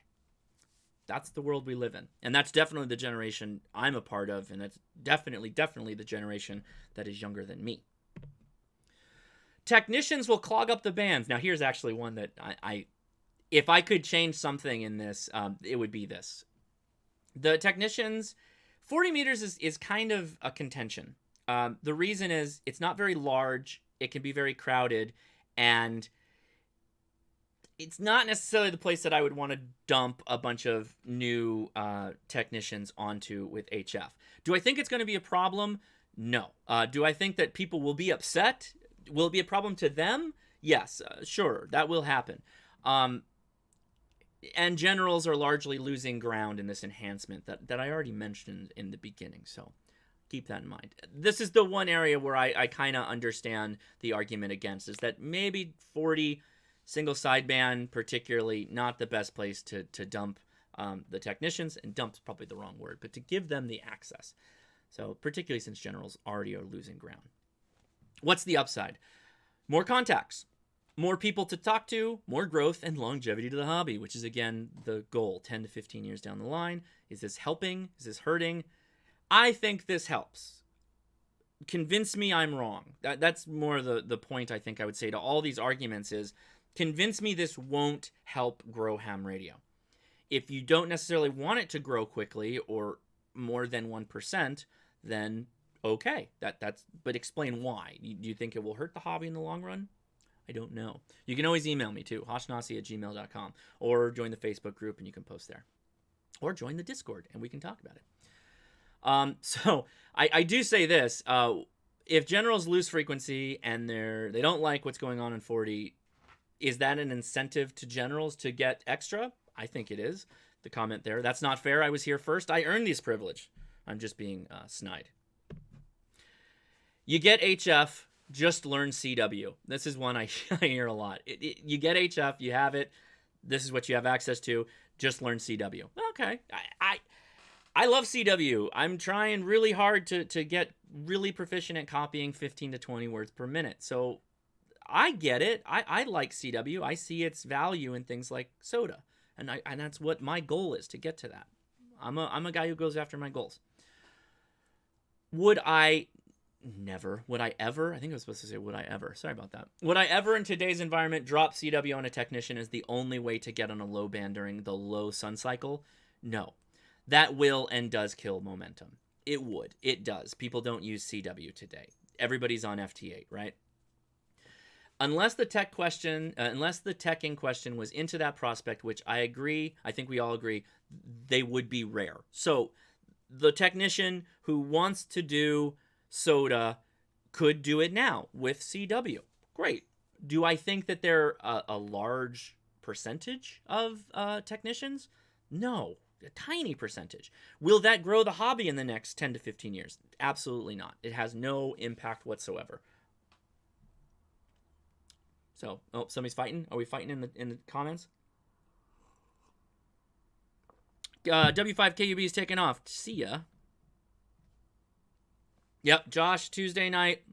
That's the world we live in. And that's definitely the generation I'm a part of, and it's definitely the generation that is younger than me. Technicians will clog up the bands. Now, here's actually one that if I could change something in this, it would be this. The technicians, 40 meters is kind of a contention. The reason is it's not very large. It can be very crowded. And it's not necessarily the place that I would want to dump a bunch of new technicians onto with HF. Do I think it's going to be a problem? No. Do I think that people will be upset? Will it be a problem to them? Yes, sure. That will happen. And generals are largely losing ground in this enhancement that I already mentioned in the beginning, so keep that in mind. This is the one area where I kind of understand the argument against, is that maybe 40 single sideband, particularly not the best place to dump the technicians, and dump's probably the wrong word, but to give them the access. So particularly since generals already are losing ground. What's the upside? More contacts, more people to talk to, more growth and longevity to the hobby, which is, again, the goal 10 to 15 years down the line. Is this helping? Is this hurting? I think this helps. Convince me I'm wrong. That's more the point I think I would say to all these arguments is, convince me this won't help grow ham radio. If you don't necessarily want it to grow quickly or more than 1%, then okay. But explain why. Do you think it will hurt the hobby in the long run? I don't know. You can always email me too, hoshnasi@gmail.com, or join the Facebook group and you can post there. Or join the Discord and we can talk about it. So I do say this, if generals lose frequency and they don't like what's going on in 40, is that an incentive to generals to get extra? I think it is. The comment there, that's not fair. I was here first. I earned this privilege. I'm just being snide. You get HF, just learn CW. This is one I hear a lot. You get HF, you have it. This is what you have access to. Just learn CW. Okay. I love CW. I'm trying really hard to get really proficient at copying 15 to 20 words per minute. So I get it. I like CW. I see its value in things like soda. And that's what my goal is, to get to that. I'm a guy who goes after my goals. Would I ever, I think I was supposed to say would I ever, sorry about that. Would I ever in today's environment drop CW on a technician as the only way to get on a low band during the low sun cycle? No. That will and does kill momentum. It would. It does. People don't use CW today. Everybody's on FT8, right? Unless the tech in question was into that prospect, which I agree, I think we all agree, they would be rare. So the technician who wants to do soda could do it now with CW. Great. Do I think that they're a large percentage of technicians? No, a tiny percentage. Will that grow the hobby in the next 10 to 15 years? Absolutely not. It has no impact whatsoever. So, somebody's fighting? Are we fighting in the comments? W5KUB is taking off. See ya. Yep, Josh, Tuesday night,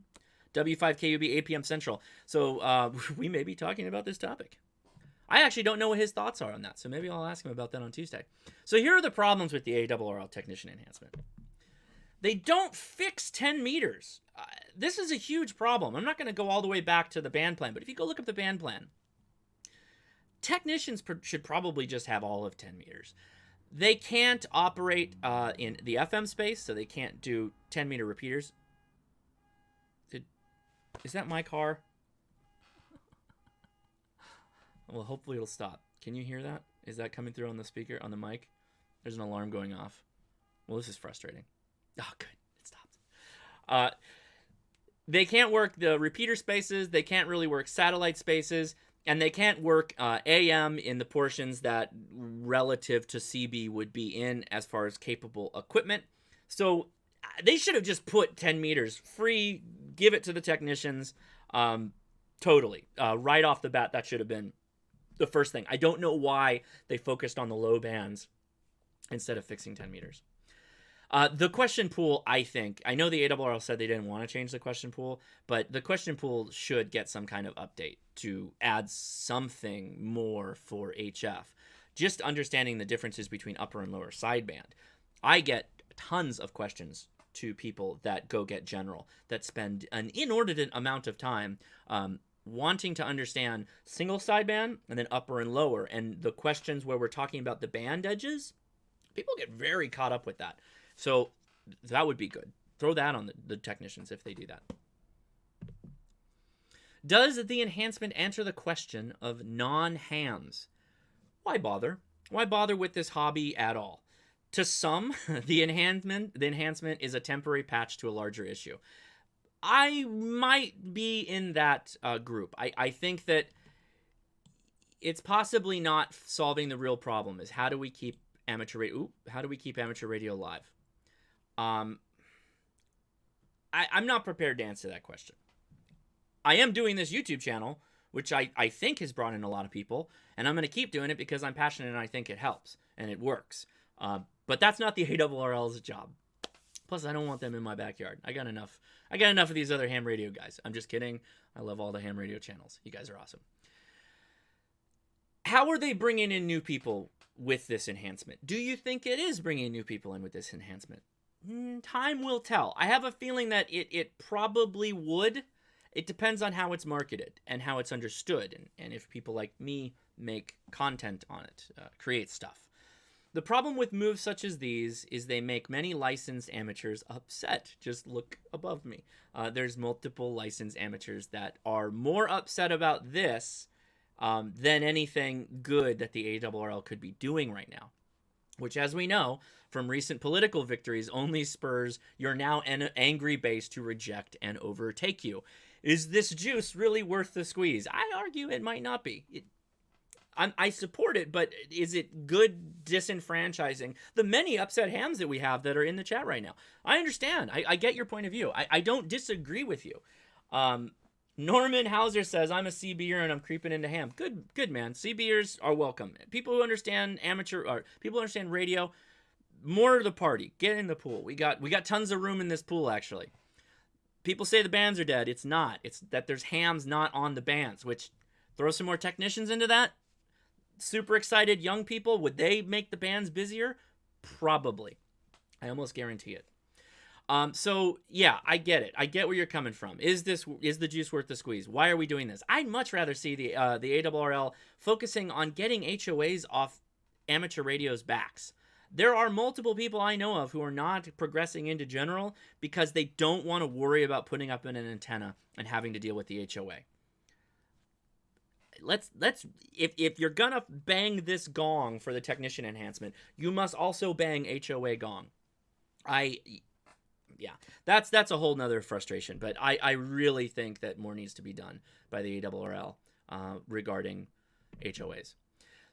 W5KUB, 8 p.m. Central. So we may be talking about this topic. I actually don't know what his thoughts are on that, so maybe I'll ask him about that on Tuesday. So here are the problems with the ARRL technician enhancement. They don't fix 10 meters. This is a huge problem. I'm not going to go all the way back to the band plan, but if you go look up the band plan, technicians should probably just have all of 10 meters. They can't operate in the FM space, so they can't do 10-meter repeaters. Is that my car? Well, hopefully it'll stop. Can you hear that? Is that coming through on the speaker, on the mic? There's an alarm going off. Well, this is frustrating. Oh, good. It stopped. They can't work the repeater spaces. They can't really work satellite spaces. And they can't work AM in the portions that relative to CB would be in as far as capable equipment. So they should have just put 10 meters free, give it to the technicians. Totally. Right off the bat, that should have been the first thing. I don't know why they focused on the low bands instead of fixing 10 meters. The question pool, I think, I know the ARRL said they didn't want to change the question pool, but the question pool should get some kind of update to add something more for HF. Just understanding the differences between upper and lower sideband. I get tons of questions to people that go get general, that spend an inordinate amount of time wanting to understand single sideband and then upper and lower. And the questions where we're talking about the band edges, people get very caught up with that. So that would be good. Throw that on the technicians if they do that. Does the enhancement answer the question of non-hams? Why bother? Why bother with this hobby at all? To some, the enhancement is a temporary patch to a larger issue. I might be in that group. I think that it's possibly not solving the real problem. Is how do we keep amateur radio? How do we keep amateur radio alive? I'm not prepared to answer that question. I am doing this YouTube channel, which I think has brought in a lot of people, and I'm going to keep doing it because I'm passionate and I think it helps and it works. But that's not the ARRL's job. Plus, I don't want them in my backyard. I got enough of these other ham radio guys. I'm just kidding. I love all the ham radio channels. You guys are awesome. How are they bringing in new people with this enhancement? Do you think it is bringing new people in with this enhancement? Time will tell. I have a feeling that it probably would. It depends on how it's marketed and how it's understood, and if people like me make content on it, create stuff. The problem with moves such as these is they make many licensed amateurs upset. Just look above me. There's multiple licensed amateurs that are more upset about this than anything good that the ARRL could be doing right now, which, as we know from recent political victories, only spurs your now angry base to reject and overtake you. Is this juice really worth the squeeze? I argue it might not be. I support it, but is it good disenfranchising the many upset hams that we have that are in the chat right now? I understand. I get your point of view. I don't disagree with you. Norman Hauser says, I'm a CBer and I'm creeping into ham. Good man. CBers are welcome. People who understand people who understand radio, more to the party. Get in the pool. We got tons of room in this pool, actually. People say the bands are dead. It's not. It's that there's hams not on the bands, which throw some more technicians into that. Super excited young people, would they make the bands busier? Probably. I almost guarantee it. So yeah, I get it. I get where you're coming from. Is the juice worth the squeeze? Why are we doing this? I'd much rather see the ARRL focusing on getting HOAs off amateur radio's backs. There are multiple people I know of who are not progressing into general because they don't want to worry about putting up an antenna and having to deal with the HOA. If you're gonna bang this gong for the technician enhancement, you must also bang HOA gong. That's a whole nother frustration, but I really think that more needs to be done by the ARRL regarding HOAs.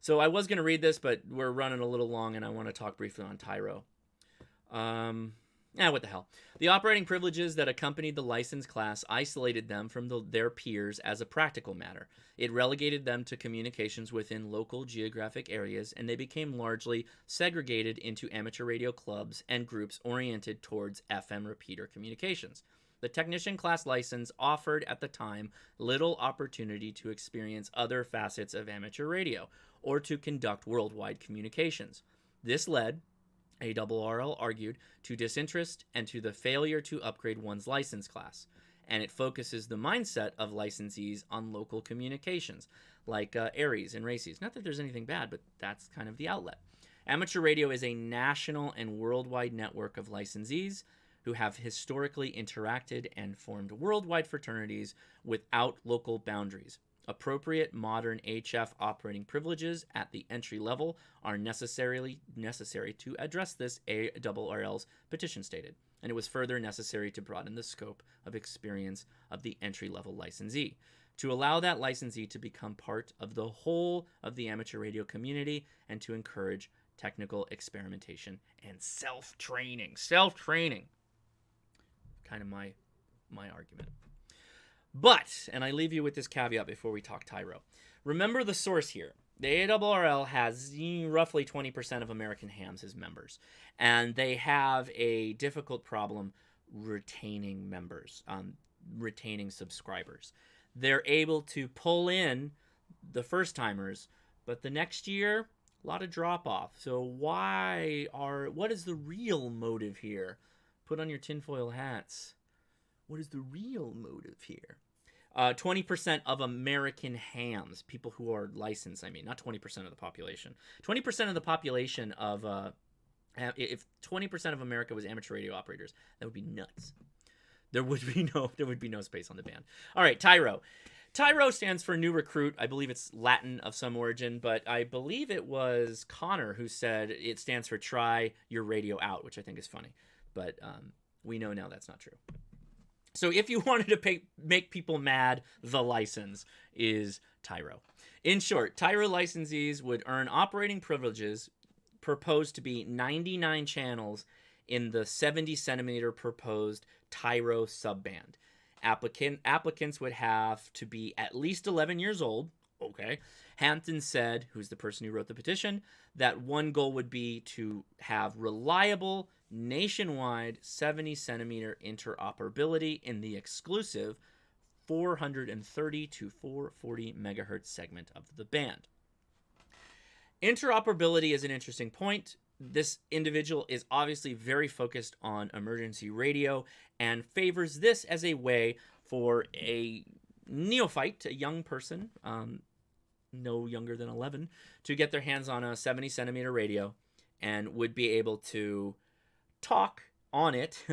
So I was going to read this, but we're running a little long, and I want to talk briefly on Tyro. What the hell? The operating privileges that accompanied the license class isolated them from their peers as a practical matter. It relegated them to communications within local geographic areas, and they became largely segregated into amateur radio clubs and groups oriented towards FM repeater communications. The technician class license offered at the time little opportunity to experience other facets of amateur radio or to conduct worldwide communications. This led, ARRL argued, to disinterest and to the failure to upgrade one's license class. And it focuses the mindset of licensees on local communications, like ARRLs and RACEs. Not that there's anything bad, but that's kind of the outlet. Amateur radio is a national and worldwide network of licensees who have historically interacted and formed worldwide fraternities without local boundaries. Appropriate modern HF operating privileges at the entry level are necessary to address this, ARRL's petition stated, and it was further necessary to broaden the scope of experience of the entry-level licensee, to allow that licensee to become part of the whole of the amateur radio community, and to encourage technical experimentation and self-training. Self-training. Kind of my argument. But, and I leave you with this caveat before we talk Tyro. Remember the source here. The ARRL has roughly 20% of American hams as members. And they have a difficult problem retaining members, retaining subscribers. They're able to pull in the first-timers, but the next year, a lot of drop-off. So what is the real motive here? Put on your tinfoil hats. What is the real motive here? 20% of American hams, people who are licensed, not 20% of the population. 20% of the population of, if 20% of America was amateur radio operators, that would be nuts. There would be no space on the band. All right, Tyro. Tyro stands for new recruit. I believe it's Latin of some origin, but I believe it was Connor who said it stands for try your radio out, which I think is funny. But we know now that's not true. So if you wanted to make people mad, the license is Tyro. In short, Tyro licensees would earn operating privileges proposed to be 99 channels in the 70 centimeter proposed Tyro subband. Applicants would have to be at least 11 years old. Okay. Hampton said, who's the person who wrote the petition, that one goal would be to have reliable nationwide 70 centimeter interoperability in the exclusive 430 to 440 megahertz segment of the band. Interoperability is an interesting point. This individual is obviously very focused on emergency radio and favors this as a way for a neophyte, a young person, no younger than 11, to get their hands on a 70 centimeter radio and would be able to talk on it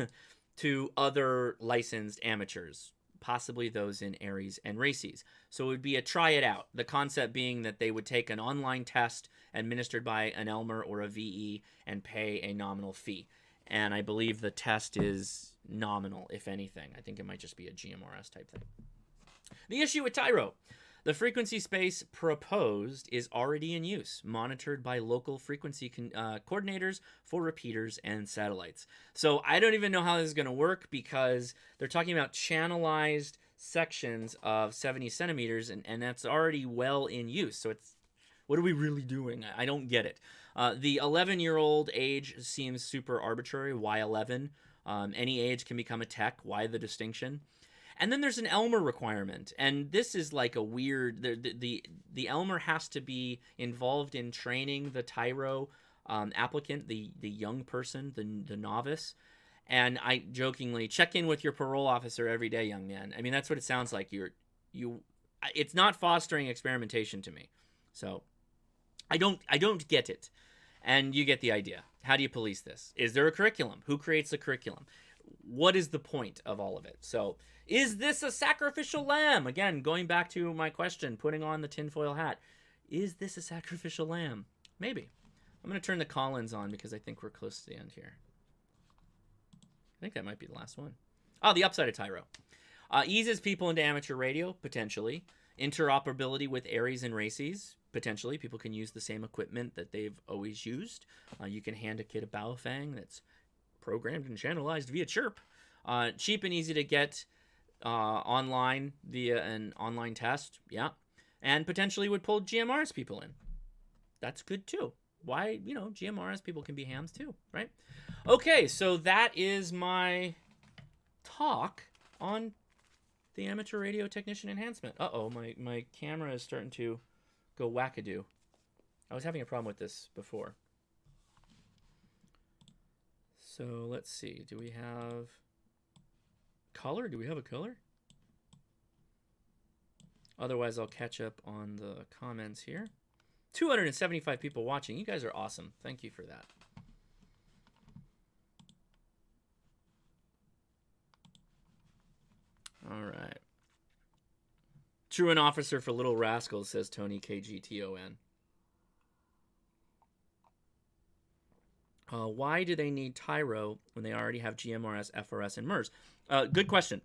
to other licensed amateurs, possibly those in ARRLs and RACES. So it would be a try it out. The concept being that they would take an online test administered by an Elmer or a VE and pay a nominal fee. And I believe the test is nominal, if anything. I think it might just be a GMRS type thing. The issue with Tyro. The frequency space proposed is already in use, monitored by local frequency coordinators for repeaters and satellites. So I don't even know how this is going to work because they're talking about channelized sections of 70 centimeters, and that's already well in use. So it's, what are we really doing? I don't get it. The 11-year-old age seems super arbitrary. Why 11? Any age can become a tech. Why the distinction? And then there's an Elmer requirement, and this is like a weird. The Elmer has to be involved in training the Tyro applicant, the young person, the novice. And I jokingly check in with your parole officer every day, young man. I mean, that's what it sounds like. It's not fostering experimentation to me. So I don't get it, and you get the idea. How do you police this? Is there a curriculum? Who creates the curriculum? What is the point of all of it? So, is this a sacrificial lamb? Again, going back to my question, putting on the tinfoil hat. Is this a sacrificial lamb? Maybe. I'm going to turn the call-ins on because I think we're close to the end here. I think that might be the last one. Oh, the upside of Tyro. Eases people into amateur radio, potentially. Interoperability with ARRLs and RACES, potentially. People can use the same equipment that they've always used. You can hand a kid a Baofeng that's programmed and channelized via chirp. Cheap and easy to get online via an online test. Yeah. And potentially would pull GMRS people in. That's good too. Why, GMRS people can be hams too, right? Okay, so that is my talk on the amateur radio technician enhancement. Uh-oh, my camera is starting to go wackadoo. I was having a problem with this before. So let's see. Do we have color? Do we have a color? Otherwise, I'll catch up on the comments here. 275 people watching. You guys are awesome. Thank you for that. All right. Truant officer for Little Rascals, says Tony KGTON. Why do they need Tyro when they already have GMRS, FRS, and MERS? Good question.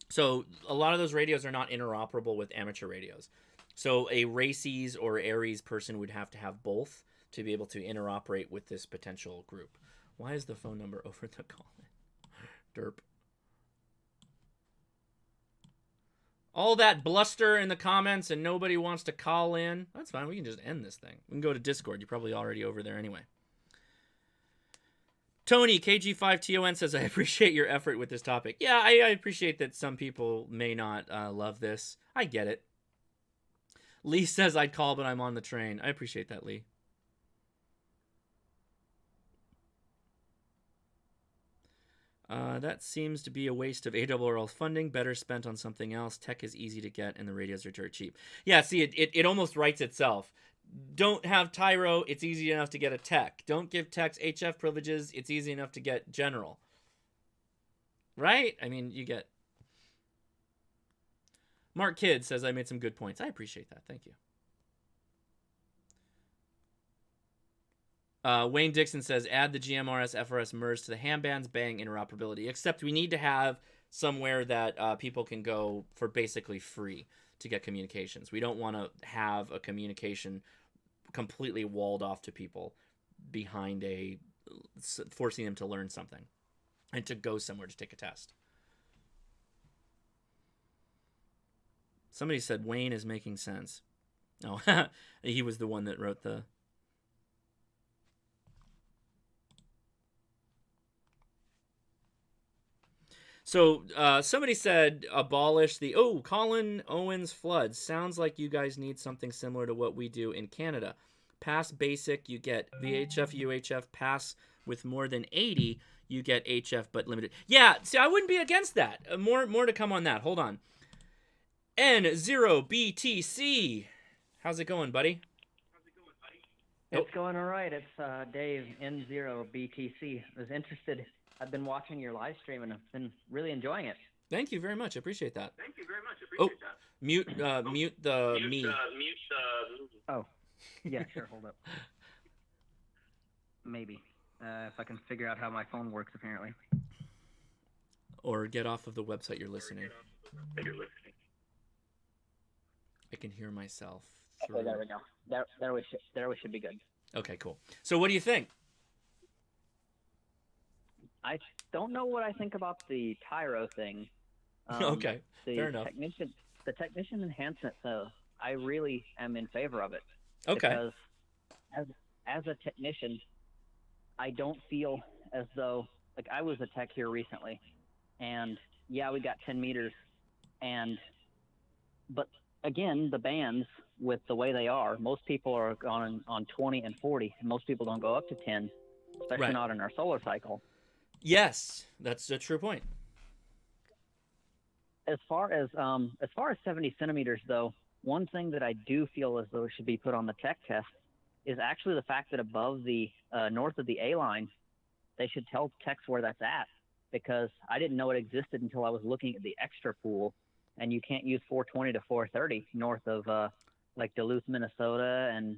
So a lot of those radios are not interoperable with amateur radios. So a RACES or ARRLs person would have to have both to be able to interoperate with this potential group. Why is the phone number over the call-in? Derp. All that bluster in the comments and nobody wants to call in. That's fine. We can just end this thing. We can go to Discord. You're probably already over there anyway. Tony, KG5TON says, I appreciate your effort with this topic. Yeah, I appreciate that some people may not love this. I get it. Lee says, I'd call, but I'm on the train. I appreciate that, Lee. That seems to be a waste of ARRL funding. Better spent on something else. Tech is easy to get, and the radios are dirt cheap. Yeah, see, it almost writes itself. Don't have Tyro, it's easy enough to get a tech. Don't give techs HF privileges, it's easy enough to get general. Right? I mean, you get... Mark Kidd says, I made some good points. I appreciate that. Thank you. Wayne Dixon says, add the GMRS, FRS, MERS to the ham bands, bang, interoperability. Except we need to have somewhere that people can go for basically free to get communications. We don't want to have a communication completely walled off to people behind forcing them to learn something and to go somewhere to take a test. Somebody said Wayne is making sense. Oh, he was the one that wrote the... So somebody said abolish the... Oh, Colin Owens flood. Sounds like you guys need something similar to what we do in Canada. Pass basic, you get VHF, UHF. Pass with more than 80, you get HF but limited. Yeah, see, I wouldn't be against that. More to come on that. Hold on. N0BTC. How's it going, buddy? It's going all right. It's Dave, N0BTC. I was interested. I've been watching your live stream, and I've been really enjoying it. Thank you very much. I appreciate that. Mute the me. Oh, yeah, sure. Hold up. Maybe. If I can figure out how my phone works, apparently. Or get off of the website you're listening. I can hear myself. Okay, there we go. There we should be good. Okay, cool. So what do you think? I don't know what I think about the Tyro thing. Okay, fair enough. The technician enhancement, though, I really am in favor of it. Okay. Because as a technician, I don't feel as though, like, I was a tech here recently, and yeah, we got 10 meters, but again, the bands, with the way they are, most people are on 20 and 40, and most people don't go up to 10, especially not in our solar cycle. Yes, that's a true point. As far as 70 centimeters, though, one thing that I do feel as though should be put on the tech test is actually the fact that above the north of the A line, they should tell techs where that's at, because I didn't know it existed until I was looking at the extra pool, and you can't use 420 to 430 north of like Duluth, Minnesota, and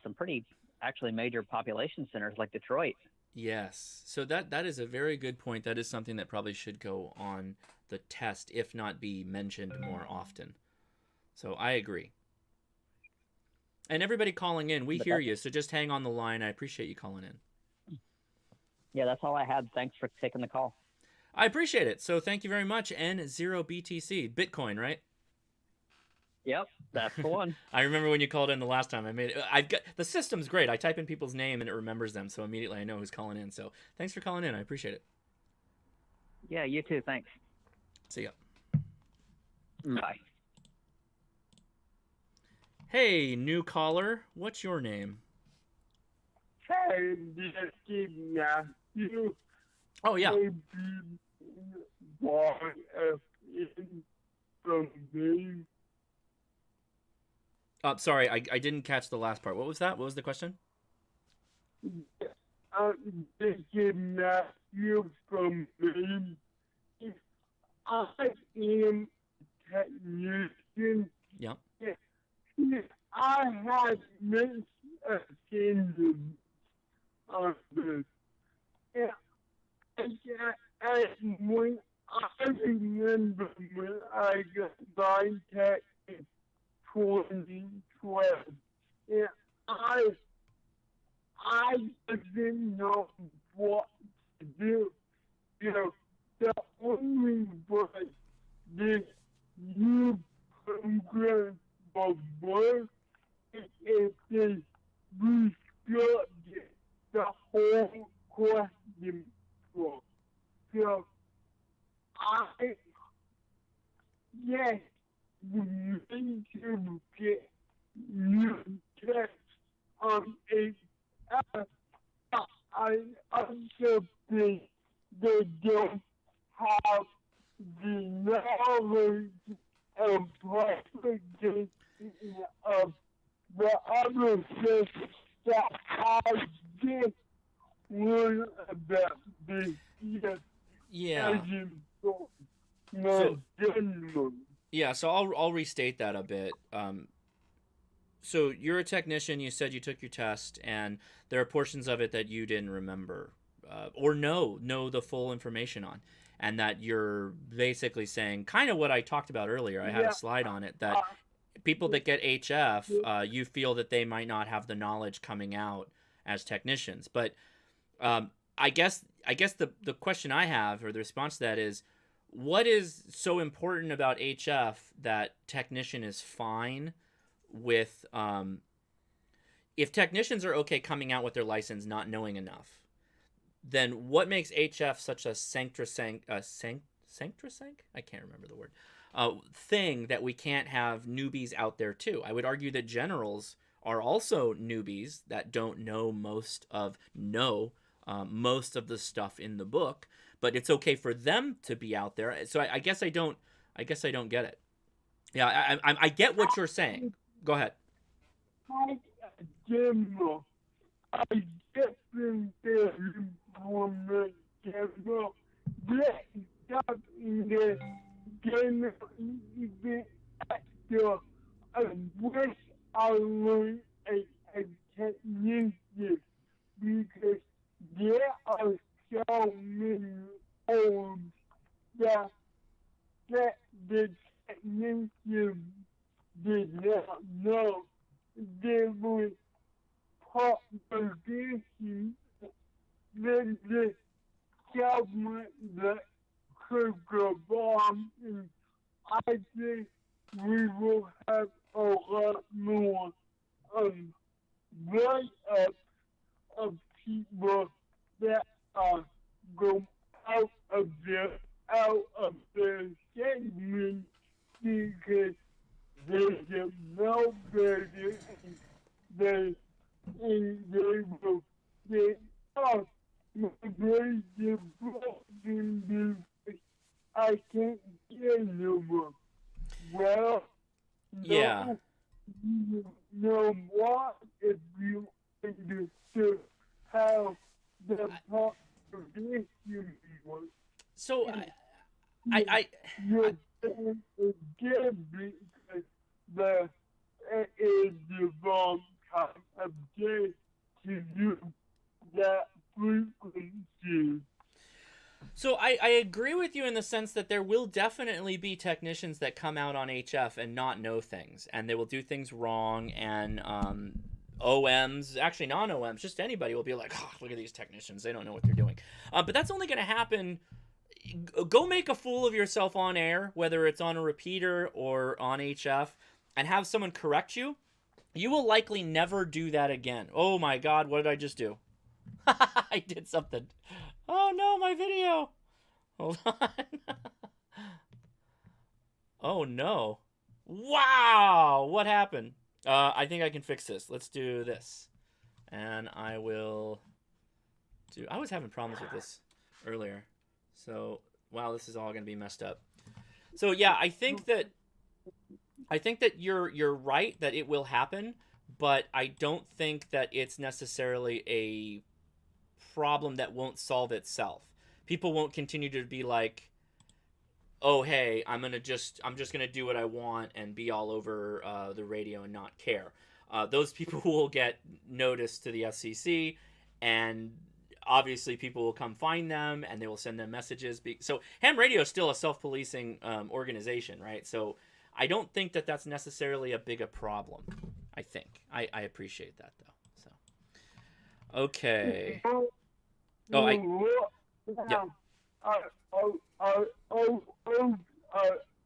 some pretty actually major population centers like Detroit. Yes. So that is a very good point. That is something that probably should go on the test, if not be mentioned more often. So I agree. And everybody calling in, we hear you, so just hang on the line. I appreciate you calling in. Yeah, that's all I had. Thanks for taking the call. I appreciate it. So thank you very much. N0BTC. Bitcoin, right? Yep, that's the one. I remember when you called in the last time. The system's great. I type in people's name and it remembers them, so immediately I know who's calling in. So thanks for calling in. I appreciate it. Yeah, you too. Thanks. See ya. Bye. Hey, new caller. What's your name? Hey, Matthew. Oh, yeah. Sorry, I didn't catch the last part. What was that? What was the question? This is Matthew from Maine. I am technician. Yeah. I had mixed opinions on this. And when I remember when I got my tech in 2012, and I didn't know what to do. The only way this new program will work is if they restructure the whole question book. So, yes, we need to get new text on it. I also think they don't have the knowledge and practice of the other things that I did learn about this. Yeah. So I'll restate that a bit. So you're a technician. You said you took your test, and there are portions of it that you didn't remember or know the full information on. and that you're basically saying kind of what I talked about earlier. I had a slide on it that people that get HF, you feel that they might not have the knowledge coming out as technicians. But I guess the question I have, or the response to that, is what is so important about HF that technician is fine with? If technicians are okay coming out with their license not knowing enough, then what makes HF such a sancrosanct? I can't remember the word. Thing that we can't have newbies out there too. I would argue that generals are also newbies that don't know most of the stuff in the book, but it's okay for them to be out there. So I guess I don't get it. Yeah, I get what you're saying. Go ahead. As a general, I get from the information general that stuff in the general event after which I learned as a technician because there are so many homes that the technician did not know. There was propagation that the government that could go on, and I think we will have a lot more write-ups of people that go out of their segment because they have no better and they will say, oh, my grades are broken because I can't get no more. Well, Yeah. you know what? If you understood how the population works, So I you're saying again because the is the wrong kind of day to use that frequency. So I agree with you in the sense that there will definitely be technicians that come out on HF and not know things, and they will do things wrong, and OMs, actually non-OMs, just anybody will be like, oh, look at these technicians, they don't know what they're doing. But that's only going to happen. Go make a fool of yourself on air, whether it's on a repeater or on HF, and have someone correct you. You will likely never do that again. Oh my God, what did I just do? I did something. Oh no, my video. Hold on. Oh no. Wow, what happened? I think I can fix this. Let's do this. And I will do... I was having problems with this earlier. So, wow, this is all going to be messed up. So, yeah, I think that you're right that it will happen, but I don't think that it's necessarily a problem that won't solve itself. People won't continue to be like, oh, hey, I'm just gonna do what I want and be all over the radio and not care. Those people will get noticed to the FCC, and obviously people will come find them and they will send them messages. So ham radio is still a self-policing organization, right? So I don't think that that's necessarily a big problem. I think I appreciate that though. So okay. Oh, yeah.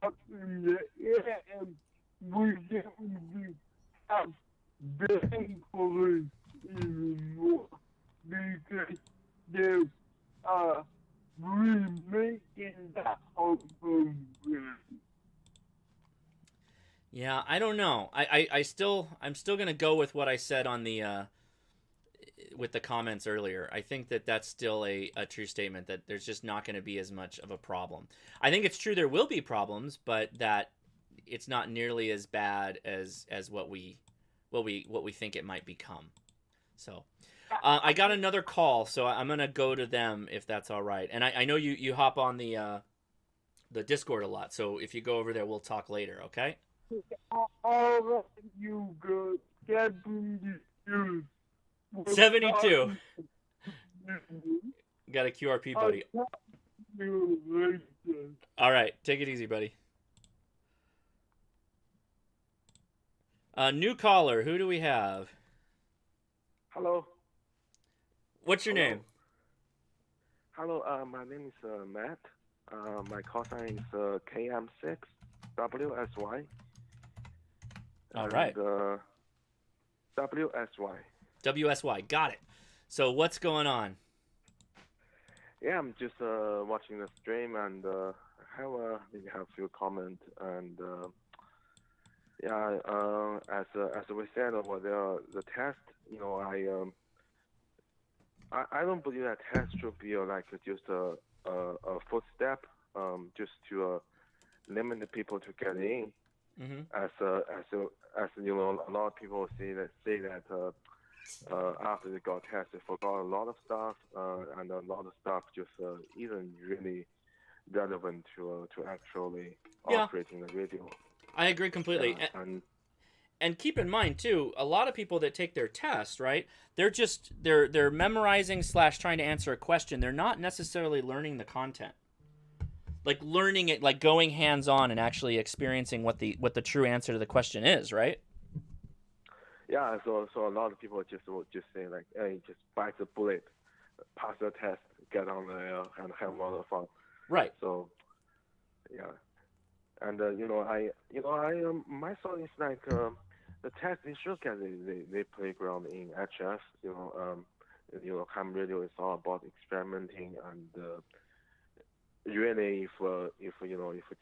Up in the air, and we didn't have thankfully anymore because they're remaking that whole program. Yeah, I don't know. I'm still gonna go with what I said on the with the comments earlier. I think that that's still a true statement, that there's just not going to be as much of a problem. I think it's true there will be problems, but that it's not nearly as bad as what we think it might become. So I got another call, so I'm gonna go to them if that's all right. And I know you hop on the Discord a lot, so if you go over there, we'll talk later. Okay? All right, you go. 72. Got a QRP, buddy. you later. All right, take it easy, buddy. New caller. Who do we have? Hello. What's your Hello. name? Hello. My name is Matt. My call sign is KM6WSY. All right. WSY. WSY. Got it. So what's going on? Yeah, I'm just watching the stream and maybe have a few comments and as we said over the test, I don't believe that test should be like just a footstep just to limit the people to get in. Mm-hmm. As a lot of people say that after they got tested, they forgot a lot of stuff, and a lot of stuff just isn't really relevant to actually operating the radio. I agree completely. Yeah, and keep in mind too, a lot of people that take their test, right? They're memorizing / trying to answer a question. They're not necessarily learning the content. Like learning it, like going hands-on and actually experiencing what the true answer to the question is, right? Yeah, so a lot of people just say like, hey, just bite the bullet, pass the test, get on the air, and have a lot of fun. Right. So, yeah, and my thought is like the test they should get the playground in HF. Ham radio is all about experimenting and really if a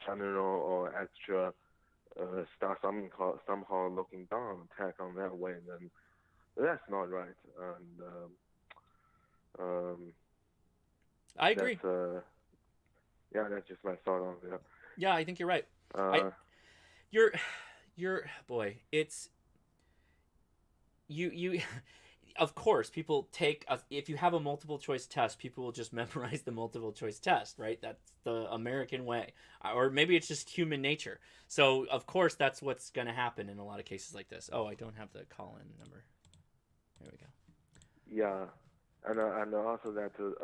general or extra start somehow looking down attack on that way, then that's not right. And I agree. That's just my thought on that. Yeah, I think you're right. You're boy, it's you of course people take if you have a multiple choice test, people will just memorize the multiple choice test, right? That's the American way, or maybe it's just human nature. So of course that's what's going to happen in a lot of cases like this. Oh, I don't have the call-in number. There we go. Yeah, and also that to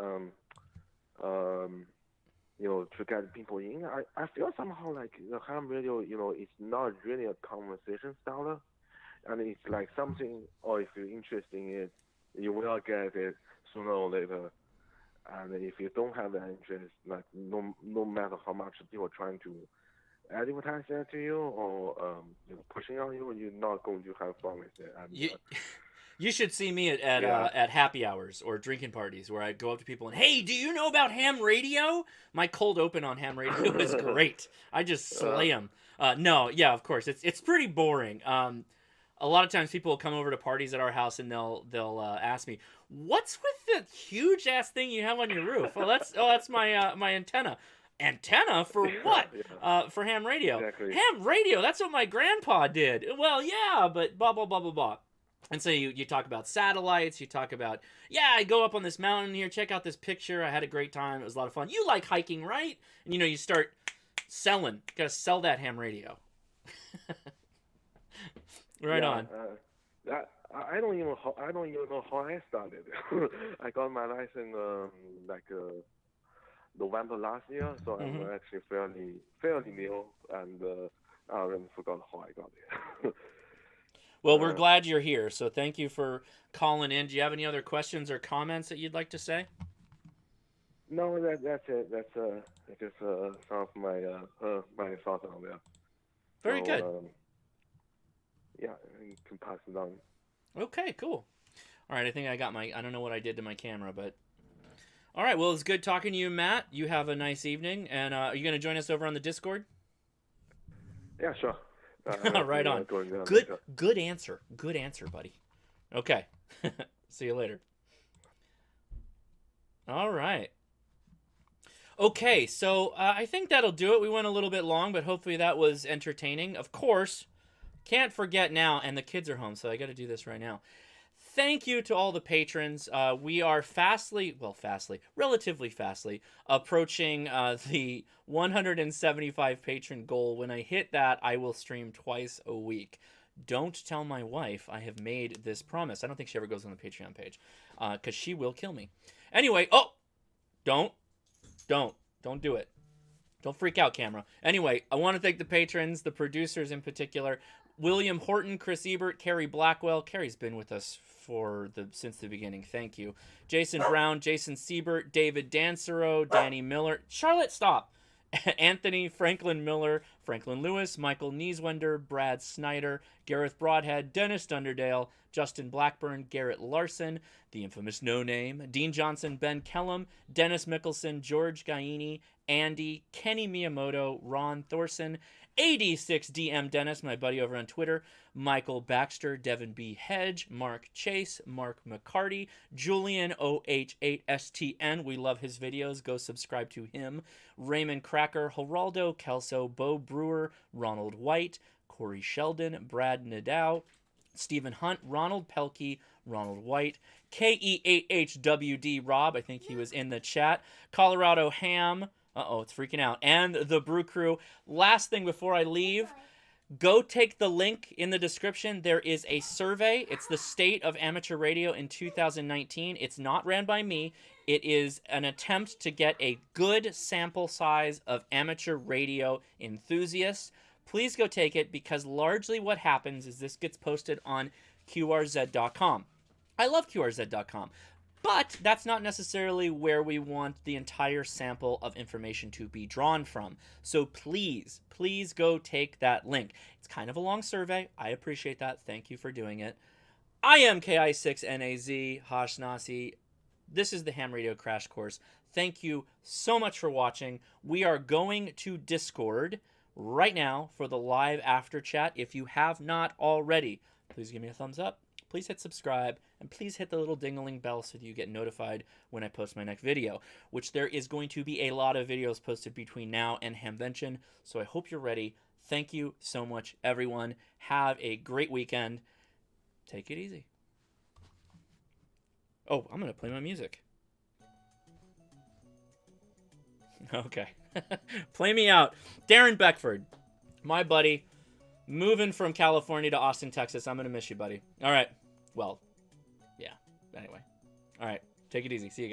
get people in, I feel somehow like the ham radio, it's not really a conversation starter, and it's like something, or if you're interested in it, you will get it sooner or later. And if you don't have that interest, like no matter how much people are trying to advertise that to you or pushing on you, you're not going to have fun with it. And, you should see me at happy hours or drinking parties where I go up to people and, hey, do you know about ham radio? My cold open on ham radio is great. I just slay them. No, yeah, of course. It's pretty boring. A lot of times people will come over to parties at our house and they'll ask me, what's with the huge ass thing you have on your roof? That's my my antenna. Antenna for what? For ham radio. Exactly. Ham radio. That's what my grandpa did. Well, yeah, but blah blah blah blah blah. And so you talk about satellites, you talk about, I go up on this mountain here, check out this picture, I had a great time, it was a lot of fun. You like hiking, right? And you start selling. You gotta sell that ham radio. Right on. I don't even know how I started. I got my license November last year, so I'm actually fairly new, and I already forgot how I got it. Well, we're glad you're here, so thank you for calling in. Do you have any other questions or comments that you'd like to say? No, that's it. That's just some of my thoughts on that. Very good. Yeah, you can pass it on. Okay, cool. All right, I think I got I don't know what I did to my camera, but... All right, well, it's good talking to you, Matt. You have a nice evening, and are you going to join us over on the Discord? Yeah, sure. Right on. Good answer. Good answer, buddy. Okay. See you later. All right. Okay, so I think that'll do it. We went a little bit long, but hopefully that was entertaining. Of course, can't forget now, and the kids are home, so I got to do this right now. Thank you to all the patrons. We are relatively fastly, approaching the 175 patron goal. When I hit that, I will stream twice a week. Don't tell my wife I have made this promise. I don't think she ever goes on the Patreon page, because she will kill me. Anyway, don't. Don't do it. Don't freak out, camera. Anyway, I want to thank the patrons, the producers in particular. William Horton, Chris Ebert, Carrie Blackwell. Carrie's been with us since the beginning. Thank you. Jason Brown, Jason Siebert, David Dancero, Danny Miller. Charlotte, stop. Anthony, Franklin Miller, Franklin Lewis, Michael Nieswender, Brad Snyder, Gareth Broadhead, Dennis Dunderdale, Justin Blackburn, Garrett Larson, the infamous No Name, Dean Johnson, Ben Kellum, Dennis Mickelson, George Gaini, Andy, Kenny Miyamoto, Ron Thorson, AD6DM Dennis, my buddy over on Twitter, Michael Baxter, Devin B. Hedge, Mark Chase, Mark McCarty, Julian OH8STN. We love his videos. Go subscribe to him. Raymond Cracker, Geraldo Kelso, Bo Brewer, Ronald White, Corey Sheldon, Brad Nadeau, Stephen Hunt, Ronald Pelkey, Ronald White, KE8HWD Rob, I think he was in the chat, Colorado Ham, it's freaking out, and the Brew Crew. Last thing before I leave, go take the link in the description. There is a survey. It's the state of amateur radio in 2019. It's not ran by me. It is an attempt to get a good sample size of amateur radio enthusiasts. Please go take it, because largely what happens is this gets posted on QRZ.com. I love QRZ.com. But that's not necessarily where we want the entire sample of information to be drawn from. So please, please go take that link. It's kind of a long survey. I appreciate that. Thank you for doing it. I am KI6NAZ Hashnasi. This is the Ham Radio Crash Course. Thank you so much for watching. We are going to Discord right now for the live after chat. If you have not already, please give me a thumbs up. Please hit subscribe, and please hit the little ding-a-ling bell so that you get notified when I post my next video, which there is going to be a lot of videos posted between now and Hamvention, so I hope you're ready. Thank you so much, everyone. Have a great weekend. Take it easy. Oh, I'm going to play my music. Okay. Play me out. Darren Beckford, my buddy, moving from California to Austin, Texas. I'm going to miss you, buddy. All right. Well, yeah. Anyway. All right. Take it easy. See you guys.